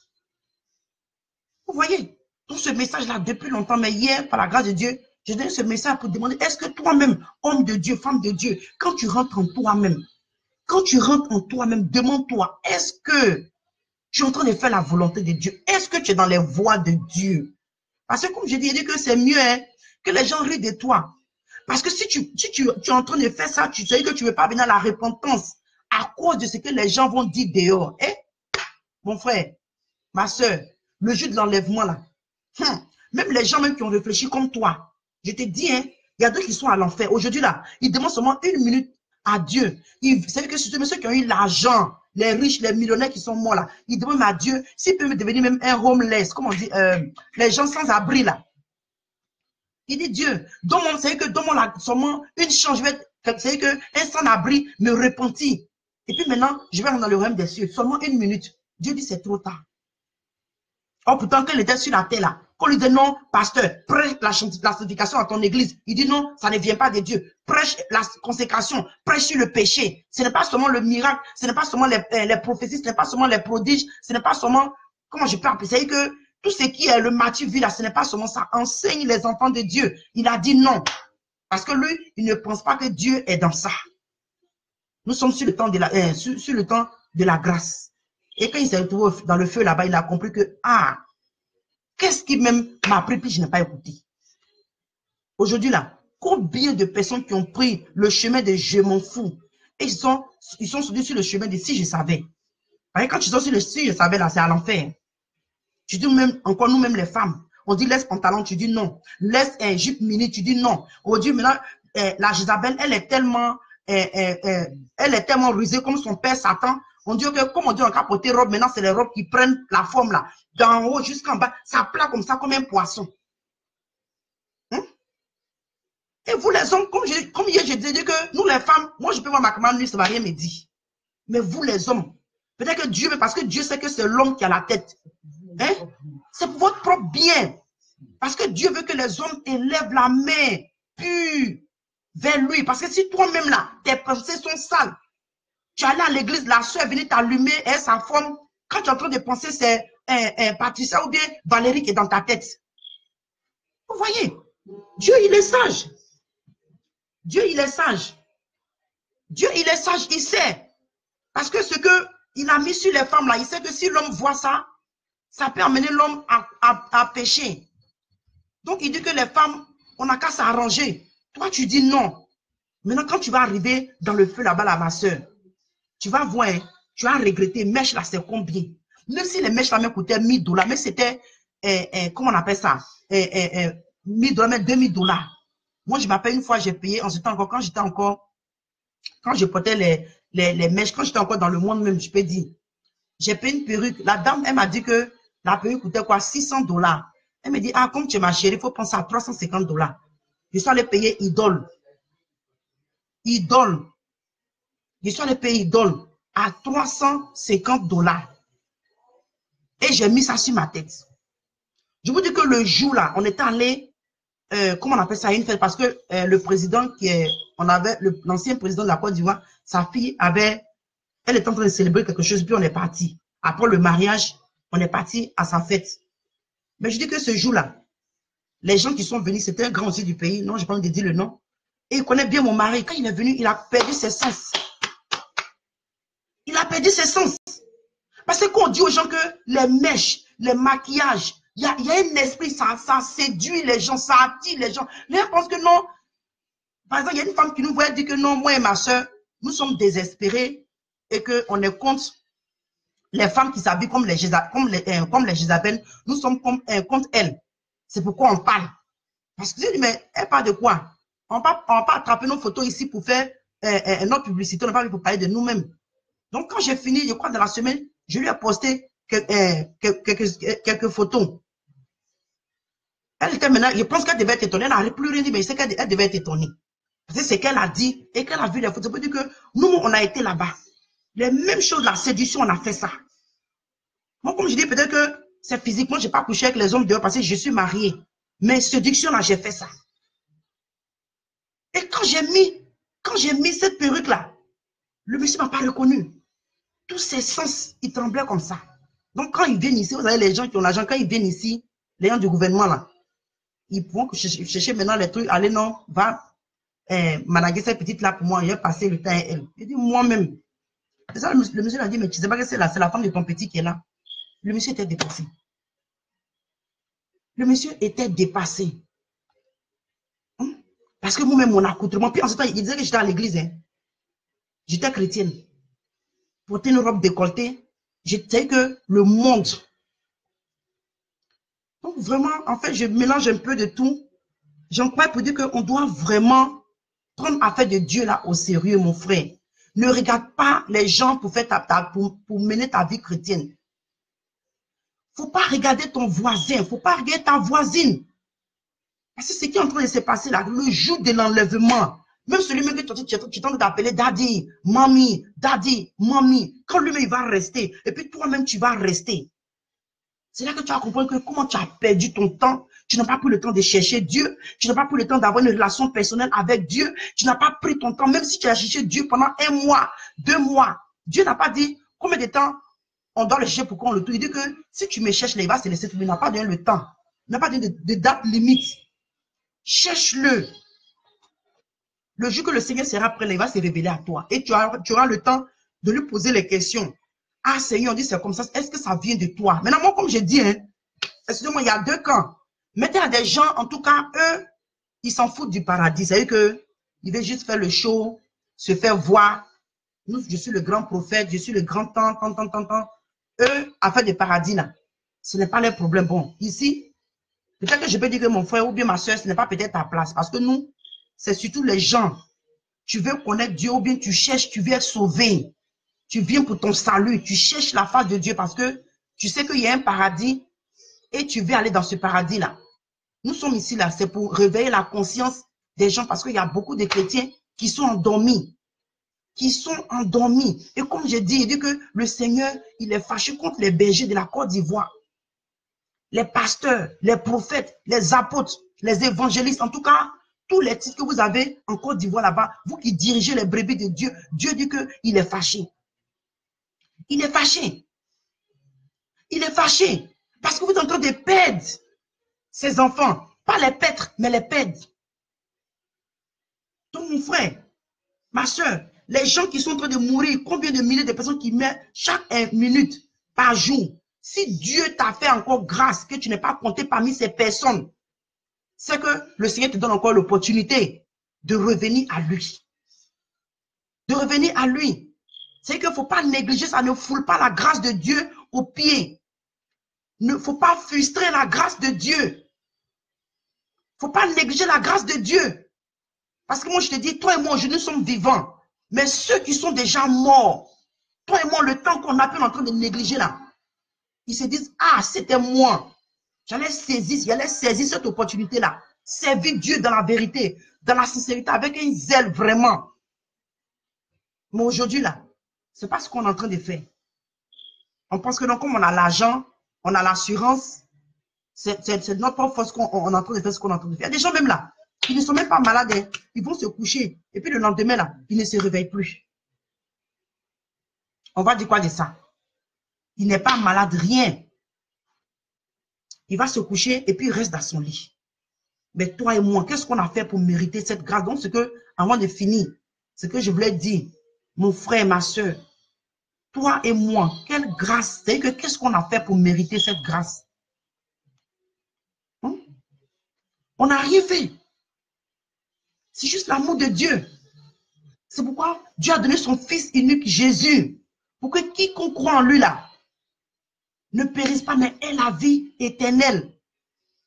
Speaker 1: Vous voyez, tout ce message-là depuis longtemps, mais hier, par la grâce de Dieu, je donne ce message pour demander, est-ce que toi-même, homme de Dieu, femme de Dieu, quand tu rentres en toi-même, demande-toi, est-ce que tu es en train de faire la volonté de Dieu? Est-ce que tu es dans les voies de Dieu? Parce que comme je dis, il dit que c'est mieux hein, que les gens rient de toi. Parce que si tu es en train de faire ça, tu sais que tu ne veux pas venir à la repentance à cause de ce que les gens vont dire dehors. Eh? Mon frère, ma soeur, le jour de l'enlèvement là, même les gens même qui ont réfléchi comme toi, je te dis, hein, il y a d'autres qui sont à l'enfer. Aujourd'hui là, ils demandent seulement 1 minute à Dieu. C'est que ceux qui ont eu l'argent, les riches, les millionnaires qui sont morts là, ils demandent à Dieu s'ils peuvent devenir même un homeless, comment on dit, les gens sans abri là. Il dit Dieu, c'est que donne-moi seulement une chance, c'est que un sans-abri me repentit. Et puis maintenant, je vais rentrer dans le royaume des cieux. Seulement 1 minute. Dieu dit c'est trop tard. Oh, pourtant, qu'elle était sur la terre là. Qu'on lui dit non, pasteur, prêche la sanctification à ton église. Il dit non, ça ne vient pas de Dieu. Prêche la consécration, prêche sur le péché. Ce n'est pas seulement le miracle, ce n'est pas seulement les prophéties, ce n'est pas seulement les prodiges, ce n'est pas seulement, comment je peux appeler ça, que tout ce qui est le Matthieu vit là, ce n'est pas seulement ça. Enseigne les enfants de Dieu. Il a dit non. Parce que lui, il ne pense pas que Dieu est dans ça. Nous sommes sur le temps de la, sur le temps de la grâce. Et quand il s'est retrouvé dans le feu là-bas, il a compris que, ah, qu'est-ce qui même m'a appris, puis je n'ai pas écouté. Aujourd'hui là, combien de personnes qui ont pris le chemin de je m'en fous, et ils sont sur le chemin de si je savais. Quand ils sont sur le si je savais là, c'est à l'enfer. Tu dis même, encore nous-mêmes les femmes, on dit laisse pantalon, tu dis non. Laisse un jupe mini, tu dis non. On dit maintenant, la Jézabel, elle est tellement rusée comme son père Satan. On dit que, comme on dit en capoté robe, maintenant c'est les robes qui prennent la forme là. D'en haut jusqu'en bas, ça plat comme ça, comme un poisson. Hein? Et vous les hommes, comme hier, je disais que nous les femmes, moi je peux voir ma commande, lui, ça ne va rien me dire. Mais vous les hommes, peut-être que Dieu, parce que Dieu sait que c'est l'homme qui a la tête. Hein? C'est pour votre propre bien. Parce que Dieu veut que les hommes élèvent la main pure vers lui. Parce que si toi-même là, tes pensées sont sales, tu es allé à l'église, la soeur est venue t'allumer, et sa forme, quand tu es en train de penser, c'est Patricia ou bien Valérie qui est dans ta tête. Vous voyez, Dieu, il est sage. Dieu, il est sage. Dieu, il est sage, il sait. Parce que ce qu'il a mis sur les femmes là, il sait que si l'homme voit ça, ça peut amener l'homme à pécher. Donc, il dit que les femmes, on n'a qu'à s'arranger. Toi, tu dis non. Maintenant, quand tu vas arriver dans le feu là-bas, là, ma soeur, tu vas voir, tu vas regretter, mèche là, c'est combien? Même si les mèches là me coûtaient $1000, mais c'était, comment on appelle ça? $1000, mais $2000. Moi, je m'appelle une fois, j'ai payé, en ce temps encore, quand je portais les mèches, quand j'étais encore dans le monde même, je peux dire, j'ai payé une perruque. La dame, elle m'a dit que la perruque coûtait quoi? $600. Elle me dit, ah, comme tu es ma chérie, il faut penser à $350. Je suis allé payer Idole. Idole. Je suis allé payer Idole à $350. Et j'ai mis ça sur ma tête. Je vous dis que le jour là, on était allé, comment on appelle ça, une fête, parce que le président l'ancien président de la Côte d'Ivoire, sa fille elle était en train de célébrer quelque chose, puis on est parti. Après le mariage, on est parti à sa fête. Mais je dis que ce jour-là, les gens qui sont venus, c'était un grand aussi du pays, non, je n'ai pas envie de dire le nom, et il connaît bien mon mari. Quand il est venu, il a perdu ses sens. Il a perdu ses sens. Parce qu'on dit aux gens que les mèches, les maquillages, il y a un esprit, ça séduit les gens, ça attire les gens. Les gens pensent que non. Par exemple, il y a une femme qui nous voit dire que non, moi et ma soeur, nous sommes désespérés et qu'on est contre les femmes qui s'habillent comme les Jézabel. Nous sommes contre elles. C'est pourquoi on parle. Parce que je dis, mais elle parle de quoi? On va pas attraper nos photos ici pour faire notre publicité, on n'a pas envie pour parler de nous-mêmes. Donc, quand j'ai fini, je crois dans la semaine, je lui ai posté quelques photos. Elle était maintenant, je pense qu'elle devait être étonnée, elle n'arrive plus rien dit, mais je sais qu'elle devait être étonnée. Parce que c'est qu'elle a dit et qu'elle a vu les photos. Ça veut dire que nous, on a été là-bas. Les mêmes choses, la séduction, on a fait ça. Moi, comme je dis, peut-être que c'est physiquement, je n'ai pas couché avec les hommes dehors parce que je suis mariée. Mais séduction, là, j'ai fait ça. Et quand j'ai mis cette perruque-là, le monsieur ne m'a pas reconnu. Tous ses sens, ils tremblaient comme ça. Donc, quand ils viennent ici, vous savez, les gens qui ont l'argent, quand ils viennent ici, les gens du gouvernement, là, ils vont chercher maintenant les trucs. Allez, non, va manager cette petite-là pour moi. Il va passer le temps à elle. Je dis, moi-même. C'est ça, le monsieur a dit, mais tu sais pas que c'est là, c'est la femme de ton petit qui est là. Le monsieur était dépassé. Le monsieur était dépassé. Parce que moi-même, mon accoutrement, puis en ce temps, il disait que j'étais à l'église. Hein. J'étais chrétienne. Porter une robe décolletée, j'étais que le monde. Donc vraiment, en fait, je mélange un peu de tout. J'en crois pour dire qu'on doit vraiment prendre affaire de Dieu là au sérieux, mon frère. Ne regarde pas les gens pour mener ta vie chrétienne. Il ne faut pas regarder ton voisin, il ne faut pas regarder ta voisine. Parce que ce qui est en train de se passer là, le jour de l'enlèvement, même celui-même que tu es en train d'appeler daddy, mamie, quand lui-même il va rester, et puis toi-même tu vas rester. C'est là que tu vas comprendre que comment tu as perdu ton temps. Tu n'as pas pris le temps de chercher Dieu. Tu n'as pas pris le temps d'avoir une relation personnelle avec Dieu. Tu n'as pas pris ton temps, même si tu as cherché Dieu pendant 1 mois, 2 mois. Dieu n'a pas dit combien de temps on doit le chercher pour qu'on le trouve. Il dit que si tu me cherches, il va se laisser trouver. Il n'a pas donné le temps. Il n'a pas donné de date limite. Cherche-le. Le jour que le Seigneur sera prêt, il va se révéler à toi. Et tu auras le temps de lui poser les questions. Ah Seigneur, on dit c'est comme ça. Est-ce que ça vient de toi? Maintenant, moi, comme je dis, hein, excusez-moi, il y a 2 camps. Mettez à des gens, en tout cas, eux, ils s'en foutent du paradis. C'est-à-dire qu'ils veulent juste faire le show, se faire voir. Nous, je suis le grand prophète, je suis le grand temps. Eux, affaire de paradis, là, ce n'est pas leur problème. Bon, ici, peut-être que je peux dire que mon frère ou bien ma soeur, ce n'est pas peut-être ta place. Parce que nous, c'est surtout les gens. Tu veux connaître Dieu ou bien tu cherches, tu veux être sauvé. Tu viens pour ton salut. Tu cherches la face de Dieu parce que tu sais qu'il y a un paradis et tu veux aller dans ce paradis-là. Nous sommes ici, là, c'est pour réveiller la conscience des gens parce qu'il y a beaucoup de chrétiens qui sont endormis. Et comme je dis, il dit que le Seigneur, il est fâché contre les bergers de la Côte d'Ivoire. Les pasteurs, les prophètes, les apôtres, les évangélistes, en tout cas, tous les titres que vous avez en Côte d'Ivoire là-bas, vous qui dirigez les brebis de Dieu, Dieu dit qu'il est fâché. Il est fâché. Il est fâché. Parce que vous êtes en train de perdre ses enfants. Pas les pètres, mais les perdre. Donc, mon frère, ma soeur, les gens qui sont en train de mourir, combien de milliers de personnes qui meurent chaque minute par jour, si Dieu t'a fait encore grâce que tu n'es pas compté parmi ces personnes, c'est que le Seigneur te donne encore l'opportunité de revenir à lui. De revenir à lui. C'est qu'il ne faut pas négliger, ça ne foule pas la grâce de Dieu aux pieds. Il ne faut pas frustrer la grâce de Dieu. Il ne faut pas négliger la grâce de Dieu. Parce que moi, je te dis, toi et moi, nous sommes vivants. Mais ceux qui sont déjà morts, toi et moi, le temps qu'on a pu en train de négliger là, ils se disent, ah, c'était moi. J'allais saisir cette opportunité-là. Servir Dieu dans la vérité, dans la sincérité, avec un zèle vraiment. Mais aujourd'hui, là, ce n'est pas ce qu'on est en train de faire. On pense que donc, comme on a l'argent, on a l'assurance, c'est notre force qu'on est en train de faire ce qu'on est en train de faire. Il y a des gens même là, qui ne sont même pas malades, hein. Ils vont se coucher. Et puis le lendemain, là, ils ne se réveillent plus. On va dire quoi de ça? Il n'est pas malade, rien. Il va se coucher et puis il reste dans son lit. Mais toi et moi, qu'est-ce qu'on a fait pour mériter cette grâce? Donc, ce que, avant de finir, ce que je voulais dire, mon frère, ma soeur, toi et moi, quelle grâce? C'est-à-dire que qu'est-ce qu'on a fait pour mériter cette grâce? Hein? On n'a rien fait. C'est juste l'amour de Dieu. C'est pourquoi Dieu a donné son Fils unique, Jésus, pour que quiconque croit en lui là, ne périsse pas, mais ait la vie éternelle.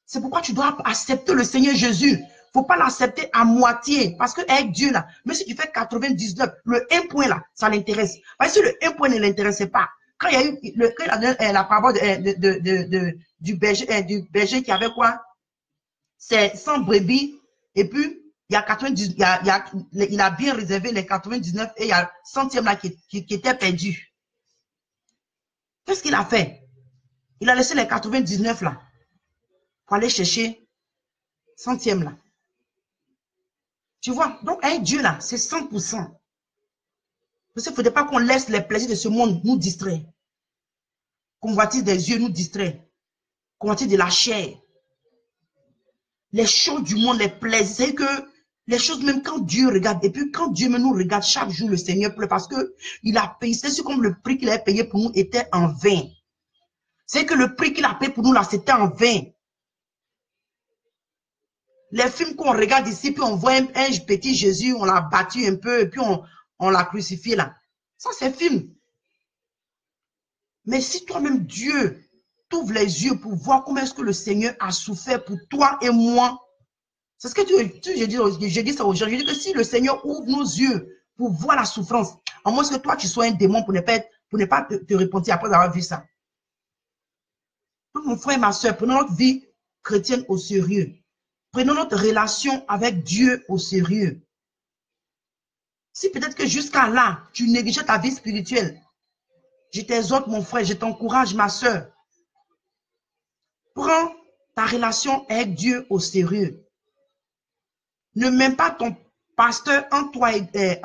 Speaker 1: C'est pourquoi tu dois accepter le Seigneur Jésus. Il ne faut pas l'accepter à moitié. Parce qu'avec Dieu, là, même si tu fais 99, le 1 point là, ça l'intéresse. Parce que si le 1 point ne l'intéressait pas, quand il y a eu la parole du berger qui avait quoi? C'est 100 brebis. Et puis, il y a 90, il a bien réservé les 99 et il y a le centième là qui était perdu. Qu'est-ce qu'il a fait? Il a laissé les 99 là pour aller chercher centième là. Tu vois, donc avec Dieu là, c'est 100%. Parce qu'il ne faudrait pas qu'on laisse les plaisirs de ce monde nous distraire. Convoitise des yeux nous distraire. Convoitise de la chair. Les choses du monde, les plaisirs, c'est que les choses, même quand Dieu regarde, et puis quand Dieu nous regarde chaque jour, le Seigneur pleure parce que il a payé, c'est comme le prix qu'il a payé pour nous était en vain. C'est que le prix qu'il a payé pour nous là, c'était en vain. Les films qu'on regarde ici, puis on voit un petit Jésus, on l'a battu un peu, et puis on l'a crucifié là. Ça, c'est film. Mais si toi-même, Dieu, t'ouvre les yeux pour voir comment est-ce que le Seigneur a souffert pour toi et moi, c'est ce que je dis ça aux gens. Je dis que si le Seigneur ouvre nos yeux pour voir la souffrance, à moins que toi, tu sois un démon pour ne pas te repentir après avoir vu ça. Donc, mon frère et ma soeur, prenons notre vie chrétienne au sérieux. Prenons notre relation avec Dieu au sérieux. Si peut-être que jusqu'à là, tu négligeais ta vie spirituelle, je t'exhorte, mon frère, je t'encourage, ma soeur. Prends ta relation avec Dieu au sérieux. Ne mets pas ton pasteur en toi et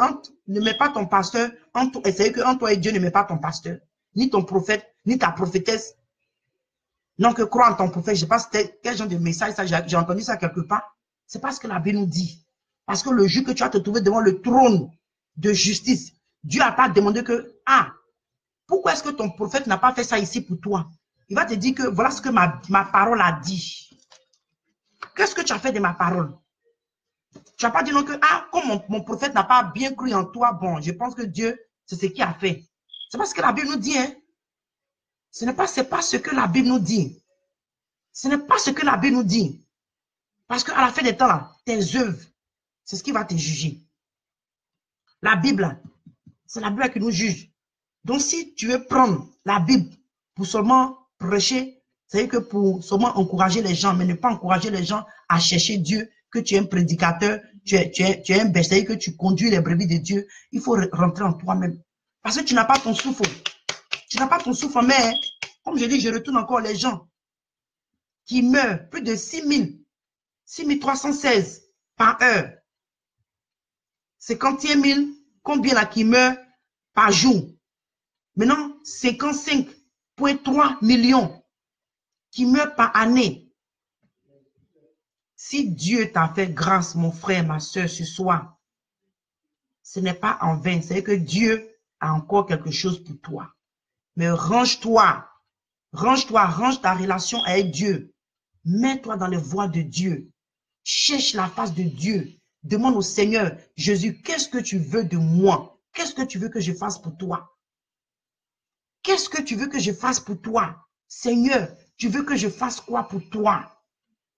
Speaker 1: ne mets pas ton pasteur en toi. C'est que en toi et Dieu ne met pas ton pasteur, ni ton prophète, ni ta prophétesse. Non, que crois en ton prophète. Je ne sais pas quel genre de message ça, j'ai entendu ça quelque part. C'est pas ce que la Bible nous dit. Parce que le jour que tu vas te trouver devant le trône de justice, Dieu n'a pas demandé que, ah, pourquoi est-ce que ton prophète n'a pas fait ça ici pour toi? Il va te dire que voilà ce que ma parole a dit. Qu'est-ce que tu as fait de ma parole? Tu n'as pas dit non que, ah, comme mon prophète n'a pas bien cru en toi, bon, je pense que Dieu, c'est ce qu'il a fait. C'est pas ce que la Bible nous dit, hein. Ce n'est pas ce que la Bible nous dit. Ce n'est pas ce que la Bible nous dit. Parce qu'à la fin des temps, là, tes œuvres, c'est ce qui va te juger. La Bible, c'est la Bible qui nous juge. Donc, si tu veux prendre la Bible pour seulement prêcher, c'est-à-dire que pour seulement encourager les gens, mais ne pas encourager les gens à chercher Dieu, que tu es un prédicateur, tu es un bêche, c'est-à-dire que tu conduis les brebis de Dieu, il faut rentrer en toi-même. Parce que tu n'as pas ton souffle. Tu n'as pas ton souffle, mais comme je dis, je retourne encore les gens qui meurent, plus de 6316 par heure. 51 000, combien là qui meurent par jour? Maintenant, 55,3 millions qui meurent par année. Si Dieu t'a fait grâce, mon frère, ma soeur, ce soir, ce n'est pas en vain. C'est que Dieu a encore quelque chose pour toi. Mais range-toi. Range-toi, range ta relation avec Dieu. Mets-toi dans les voies de Dieu. Cherche la face de Dieu. Demande au Seigneur, Jésus, qu'est-ce que tu veux de moi? Qu'est-ce que tu veux que je fasse pour toi? Qu'est-ce que tu veux que je fasse pour toi? Seigneur, tu veux que je fasse quoi pour toi?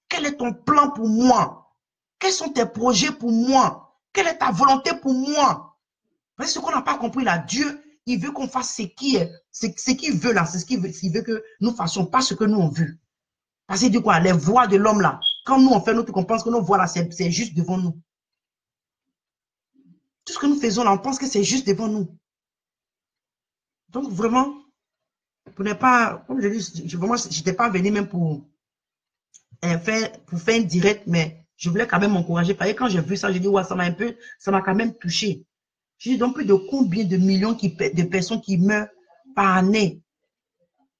Speaker 1: Quel est ton plan pour moi? Quels sont tes projets pour moi? Quelle est ta volonté pour moi? Parce que ce qu'on n'a pas compris là, Dieu, il veut qu'on fasse ce qu'il veut là, c'est ce qu'il veut que nous fassions, pas ce que nous on veut. Parce qu'il dit quoi? Les voies de l'homme là, quand nous on fait notre, on pense que nos voies là, c'est juste devant nous. Tout ce que nous faisons là, on pense que c'est juste devant nous. Donc vraiment, pour ne pas, comme je dis, vraiment, je n'étais pas venu même pour faire un direct, mais je voulais quand même m'encourager. Parce que quand j'ai vu ça, j'ai dit, ouais, ça m'a quand même touché. Je dis donc plus de combien de millions de personnes qui meurent par année,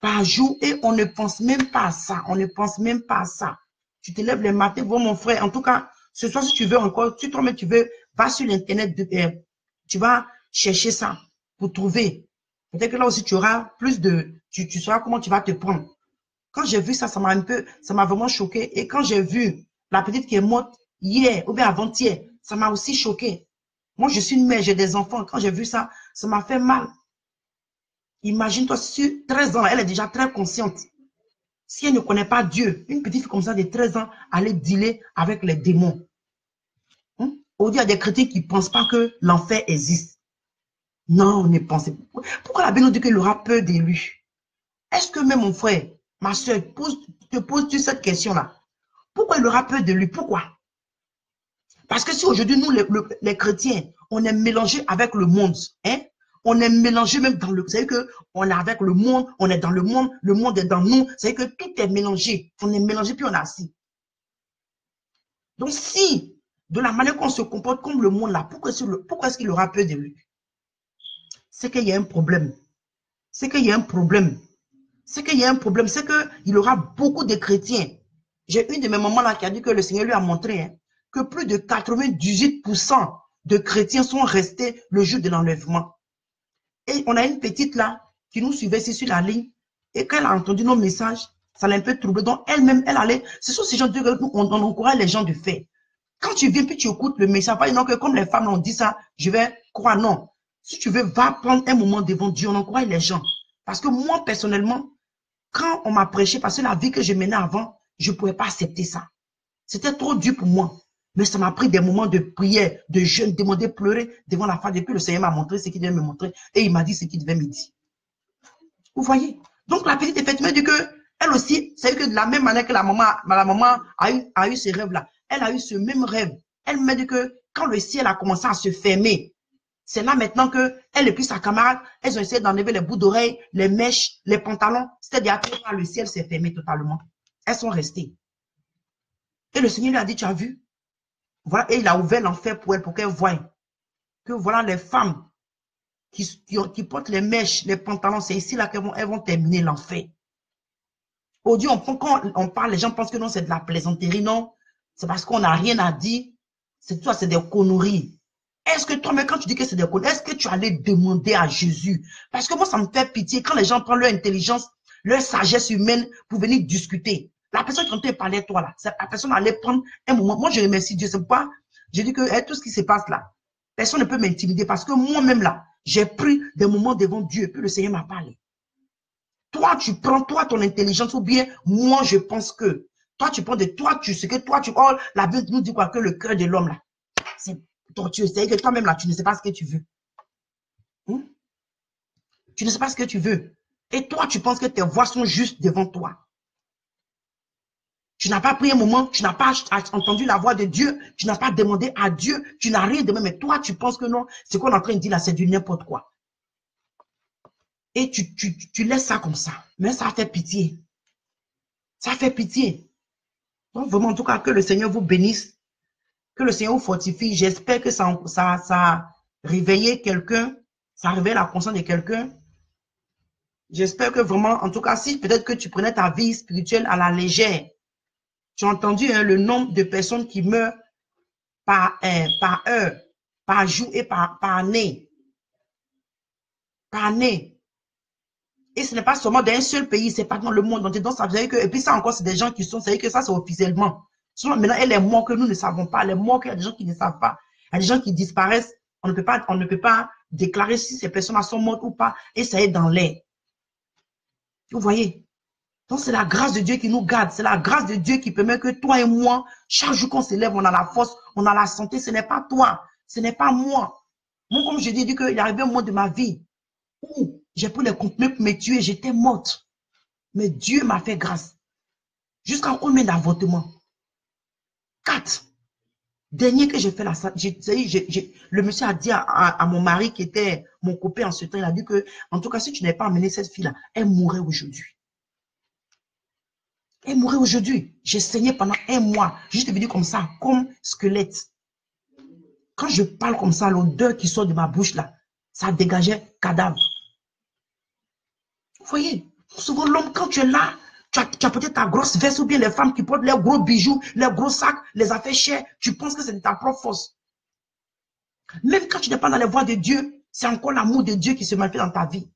Speaker 1: par jour, et on ne pense même pas à ça. On ne pense même pas à ça. Tu te lèves le matin, bon mon frère, en tout cas, ce soir, si tu veux encore, si toi-même tu veux, va sur l'internet, tu vas chercher ça pour trouver. Peut-être que là aussi, tu auras plus de, tu sauras comment tu vas te prendre. Quand j'ai vu ça, ça m'a vraiment choqué. Et quand j'ai vu la petite qui est morte hier ou bien avant-hier, ça m'a aussi choqué. Moi, je suis une mère, j'ai des enfants. Quand j'ai vu ça, ça m'a fait mal. Imagine-toi, sur 13 ans, elle est déjà très consciente. Si elle ne connaît pas Dieu, une petite fille comme ça de 13 ans, aller dealer avec les démons. Aujourd'hui, il y a des chrétiens qui ne pensent pas que l'enfer existe. Non, on ne pense pas. Pourquoi la Bible nous dit qu'il aura peur de lui? Est-ce que même mon frère, ma soeur, te poses-tu cette question-là? Pourquoi il aura peur de lui? Pourquoi? Parce que si aujourd'hui, nous, les chrétiens, on est mélangés avec le monde, hein? On est mélangés même dans le... Vous savez qu'on est avec le monde, on est dans le monde est dans nous. Vous savez que tout est mélangé. On est mélangé, puis on est assis. Donc, si, de la manière qu'on se comporte comme le monde là, pourquoi est-ce qu'il aura peur de lui? C'est qu'il y a un problème. C'est qu'il y a un problème. C'est qu'il y a un problème. C'est qu'il aura beaucoup de chrétiens. J'ai une de mes mamans là qui a dit que le Seigneur lui a montré, hein, que plus de 98% de chrétiens sont restés le jour de l'enlèvement. Et on a une petite là qui nous suivait ici sur la ligne. Et quand elle a entendu nos messages, ça l'a un peu troublé. Donc elle-même, elle allait. Ce sont ces gens que nous, on encourage les gens de faire. Quand tu viens puis tu écoutes le message, pas non que comme les femmes ont dit ça, je vais croire. Non. Si tu veux, va prendre un moment devant Dieu. On encourage les gens. Parce que moi, personnellement, quand on m'a prêché, parce que la vie que je menais avant, je ne pouvais pas accepter ça. C'était trop dur pour moi. Mais ça m'a pris des moments de prière, de jeûne, demander, pleurer devant la face. Depuis, le Seigneur m'a montré ce qu'il devait me montrer et il m'a dit ce qu'il devait me dire. Vous voyez? Donc, la petite, effectivement, dit que elle aussi, c'est que de la même manière que la maman a eu ce rêve-là, elle a eu ce même rêve. Elle m'a dit que quand le ciel a commencé à se fermer, c'est là maintenant que elle et puis sa camarade, elles ont essayé d'enlever les bouts d'oreilles, les mèches, les pantalons. C'est-à-dire que le ciel s'est fermé totalement. elles sont restées. Et le Seigneur lui a dit, tu as vu? Voilà, et il a ouvert l'enfer pour elle, pour qu'elle voie que voilà les femmes qui portent les mèches, les pantalons, c'est ici là qu'elles vont terminer l'enfer. Aujourd'hui, quand on parle, les gens pensent que non, c'est de la plaisanterie, non. C'est parce qu'on n'a rien à dire. C'est toi, c'est des conneries. Est-ce que toi, mais quand tu dis que c'est des conneries, est-ce que tu allais demander à Jésus? Parce que moi, ça me fait pitié quand les gens prennent leur intelligence, leur sagesse humaine pour venir discuter. La personne qui est en train de parler à toi, là, la personne allait prendre un moment. Moi, je remercie Dieu. C'est pas, je dis que tout ce qui se passe là, personne ne peut m'intimider parce que moi-même là, j'ai pris des moments devant Dieu et puis le Seigneur m'a parlé. Toi, tu prends, toi, ton intelligence, ou bien, moi, je pense que, toi, tu prends de toi, tu sais que toi, tu, oh, la Bible nous dit quoi, que le cœur de l'homme, là, c'est tortueux. C'est-à-dire que toi-même, là, tu ne sais pas ce que tu veux. Tu ne sais pas ce que tu veux. Et toi, tu penses que tes voix sont justes devant toi. Tu n'as pas pris un moment, tu n'as pas entendu la voix de Dieu, tu n'as pas demandé à Dieu, tu n'as rien demandé, mais toi, tu penses que non, ce qu'on est en train de dire là, c'est du n'importe quoi. Et tu laisses ça comme ça. Mais ça fait pitié. Ça fait pitié. Donc, vraiment, en tout cas, que le Seigneur vous bénisse, que le Seigneur vous fortifie. J'espère que ça a réveillé quelqu'un, ça a réveillé la conscience de quelqu'un. J'espère que vraiment, en tout cas, si peut-être que tu prenais ta vie spirituelle à la légère, tu as entendu le nombre de personnes qui meurent par heure, par jour et par année. Par année. Et ce n'est pas seulement d'un seul pays, c'est pas dans le monde entier. Donc, ça veut dire que, et puis ça encore, c'est des gens qui sont, ça veut dire que ça, c'est officiellement. Sinon, maintenant, il y a les morts que nous ne savons pas, les morts qu'il y a des gens qui ne savent pas. Il y a des gens qui disparaissent. On ne peut pas déclarer si ces personnes sont mortes ou pas, et ça est dans l'air. Vous voyez? Donc, c'est la grâce de Dieu qui nous garde. C'est la grâce de Dieu qui permet que toi et moi, chaque jour qu'on s'élève, on a la force, on a la santé. Ce n'est pas toi, ce n'est pas moi. Moi, comme je dis qu'il est arrivé un moment de ma vie où j'ai pris les contenus pour me tuer, j'étais morte. Mais Dieu m'a fait grâce. Jusqu'à combien d'avortements? 4. Dernier que j'ai fait la salle, le monsieur a dit à mon mari qui était mon copain en ce temps, il a dit que, en tout cas, si tu n'avais pas amené cette fille-là, elle mourrait aujourd'hui. Elle mourrait aujourd'hui. J'ai saigné pendant un mois. Juste devenu comme ça, comme squelette. Quand je parle comme ça, l'odeur qui sort de ma bouche là, ça dégageait cadavre. Vous voyez, souvent l'homme, quand tu es là, tu as peut-être ta grosse veste ou bien les femmes qui portent leurs gros bijoux, leurs gros sacs, les affaires chères, tu penses que c'est de ta propre force. Même quand tu n'es pas dans les voies de Dieu, c'est encore l'amour de Dieu qui se manifeste dans ta vie.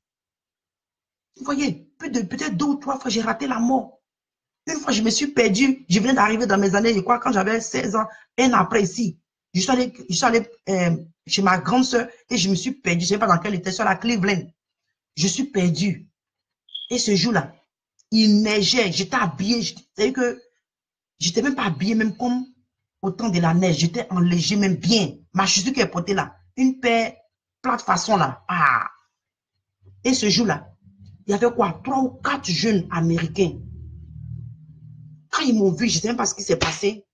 Speaker 1: Vous voyez, peut-être 2 ou 3 fois, j'ai raté la mort. Une fois, je me suis perdu. Je venais d'arriver dans mes années, je crois, quand j'avais 16 ans, un an après ici. Je suis allé chez ma grande soeur et je me suis perdu. Je ne sais pas dans quelle était, sur la Cleveland. Je suis perdu. Et ce jour-là, il neigeait. J'étais habillé. C'est-à-dire que je n'étais même pas habillé, même comme au temps de la neige. J'étais enléger, même bien. Ma chaussure qui est portée là, une paire plate façon là. Ah. Et ce jour-là, il y avait quoi? 3 ou 4 jeunes Américains. Quand ils m'ont vu, je ne sais même pas ce qui s'est passé.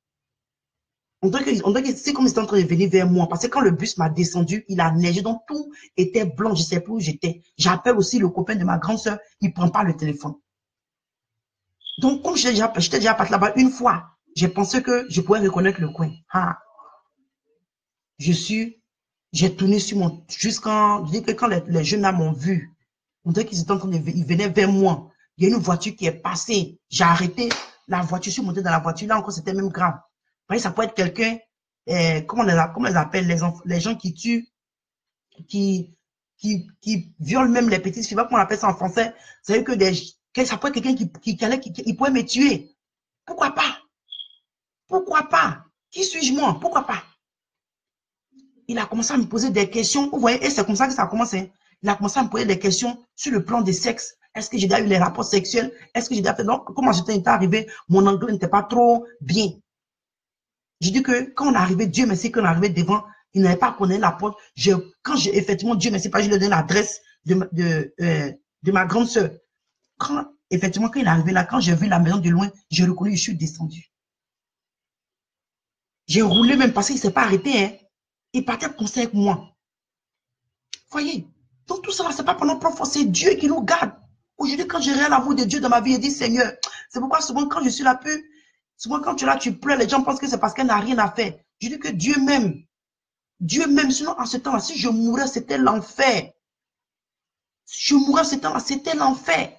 Speaker 1: On dirait que c'est comme ils étaient en train de venir vers moi. Parce que quand le bus m'a descendu, il a neigé. Donc tout était blanc. Je ne sais plus où j'étais. J'appelle aussi le copain de ma grande soeur. Il ne prend pas le téléphone. Donc comme j'étais déjà parti là-bas une fois, j'ai pensé que je pouvais reconnaître le coin. Ah. J'ai tourné sur mon... Jusqu'en... Je dis que quand les jeunes là m'ont vu, on dirait qu'ils étaient en train de... Ils venaient vers moi. Il y a une voiture qui est passée. J'ai arrêté la voiture. Je suis monté dans la voiture. Là encore, c'était même grave. Vous voyez, ça peut être quelqu'un... comment on les appelle? Les gens qui tuent, qui violent même les petites filles. Je ne sais pas comment on appelle ça en français. C'est que ça peut être quelqu'un qui pourrait me tuer. Pourquoi pas? Pourquoi pas? Qui suis-je moi? Pourquoi pas? Il a commencé à me poser des questions. Vous voyez, et c'est comme ça que ça a commencé. Il a commencé à me poser des questions sur le plan des sexes. Est-ce que j'ai déjà eu les rapports sexuels? Est-ce que j'ai déjà fait... Donc, comment j'étais arrivé, mon anglais n'était pas trop bien. J'ai dit que quand on est arrivé, Dieu merci, quand on est arrivé devant, il n'avait pas connu la porte. Effectivement, Dieu merci, pas, je lui ai donné l'adresse de ma grande soeur. Effectivement, quand il est arrivé là, quand j'ai vu la maison de loin, j'ai reconnu, je suis descendu. J'ai roulé même parce qu'il ne s'est pas arrêté. Hein. Il partait comme ça avec moi. Vous voyez? Donc tout ça, ce n'est pas pour notre propre force, c'est Dieu qui nous garde. Aujourd'hui, quand j'ai rien l'amour de Dieu dans ma vie, je dis, Seigneur, C'est pourquoi souvent quand je suis là, souvent quand tu es là, tu pleures, les gens pensent que c'est parce qu'elle n'a rien à faire. Je dis que Dieu m'aime. Dieu m'aime. Sinon, en ce temps-là, si je mourais, c'était l'enfer. Si je mourais, c'était l'enfer.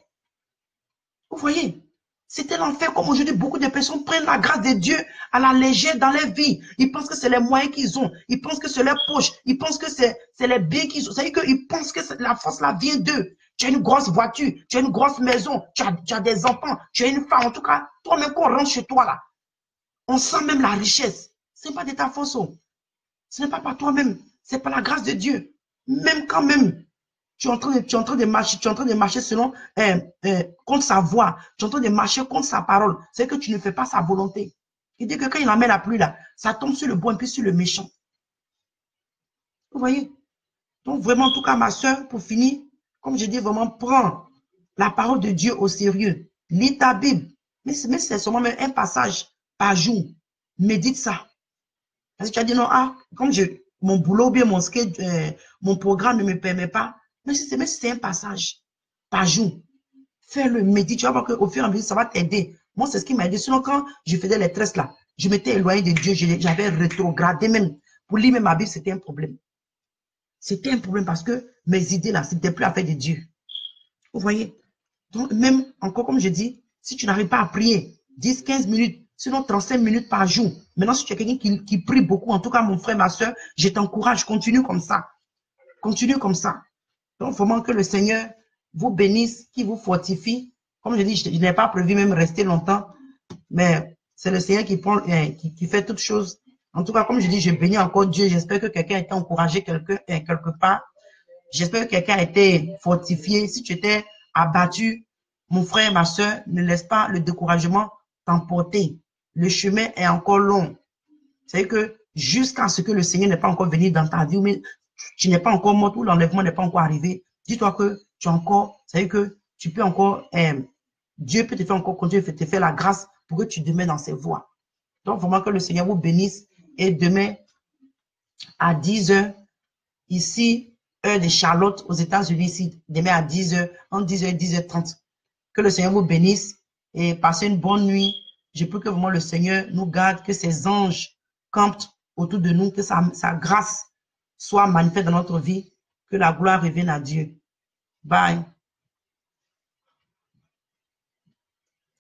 Speaker 1: Vous voyez? C'était l'enfer. Comme aujourd'hui, beaucoup de personnes prennent la grâce de Dieu à la légère dans leur vie. Ils pensent que c'est les moyens qu'ils ont. Ils pensent que c'est leur poche. Ils pensent que c'est les biens qu'ils ont. C'est-à-dire qu'ils pensent que la force là vient d'eux. Tu as une grosse voiture, tu as une grosse maison, tu as des enfants, tu as une femme. En tout cas, toi-même, quand on rentre chez toi là, on sent même la richesse. Ce n'est pas de ta force. Ce n'est pas par toi-même. C'est par la grâce de Dieu. Même quand même, tu es en train de marcher selon, contre sa voix. Tu es en train de marcher contre sa parole. C'est que tu ne fais pas sa volonté. Il dit que quand il en met la pluie là, ça tombe sur le bon et puis sur le méchant. Vous voyez? Donc vraiment, en tout cas, ma soeur, pour finir, comme je dis, vraiment, prends la parole de Dieu au sérieux. Lis ta Bible. Mais c'est seulement un passage par jour. Médite ça. Parce que tu as dit non, comme mon boulot ou bien mon programme ne me permet pas. Mais si c'est un passage par jour, fais-le, médite. Tu vas voir qu'au fur et à mesure, ça va t'aider. Moi, c'est ce qui m'a aidé. Sinon, quand je faisais les tresses là, je m'étais éloigné de Dieu. J'avais rétrogradé même. Pour lire même ma Bible, c'était un problème. C'était un problème parce que mes idées là, c'était plus affaire de Dieu. Vous voyez? Donc, même encore, comme je dis, si tu n'arrives pas à prier 10, 15 minutes, sinon 35 minutes par jour. Maintenant, si tu es quelqu'un qui prie beaucoup, en tout cas, mon frère, ma soeur, je t'encourage, continue comme ça. Continue comme ça. Donc, vraiment que le Seigneur vous bénisse, qui vous fortifie. Comme je dis, je n'ai pas prévu même rester longtemps, mais c'est le Seigneur qui fait toutes choses. En tout cas, comme je dis, je bénis encore Dieu. J'espère que quelqu'un a été encouragé quelque part. J'espère que quelqu'un a été fortifié. Si tu étais abattu, mon frère, ma soeur, ne laisse pas le découragement t'emporter. Le chemin est encore long. C'est que jusqu'à ce que le Seigneur n'est pas encore venu dans ta vie, mais tu n'es pas encore mort ou l'enlèvement n'est pas encore arrivé, dis-toi que tu es encore, c'est que tu peux encore, Dieu peut te faire encore continuer, te faire la grâce pour que tu demeures dans ses voies. Donc, vraiment que le Seigneur vous bénisse. Et demain, à 10 h, ici, heure de Charlotte, aux États-Unis, ici, demain à 10 h, entre 10 h et 10 h 30. Que le Seigneur vous bénisse et passez une bonne nuit. Je prie que vraiment le Seigneur nous garde, que ses anges campent autour de nous, que sa grâce soit manifeste dans notre vie, que la gloire revienne à Dieu. Bye.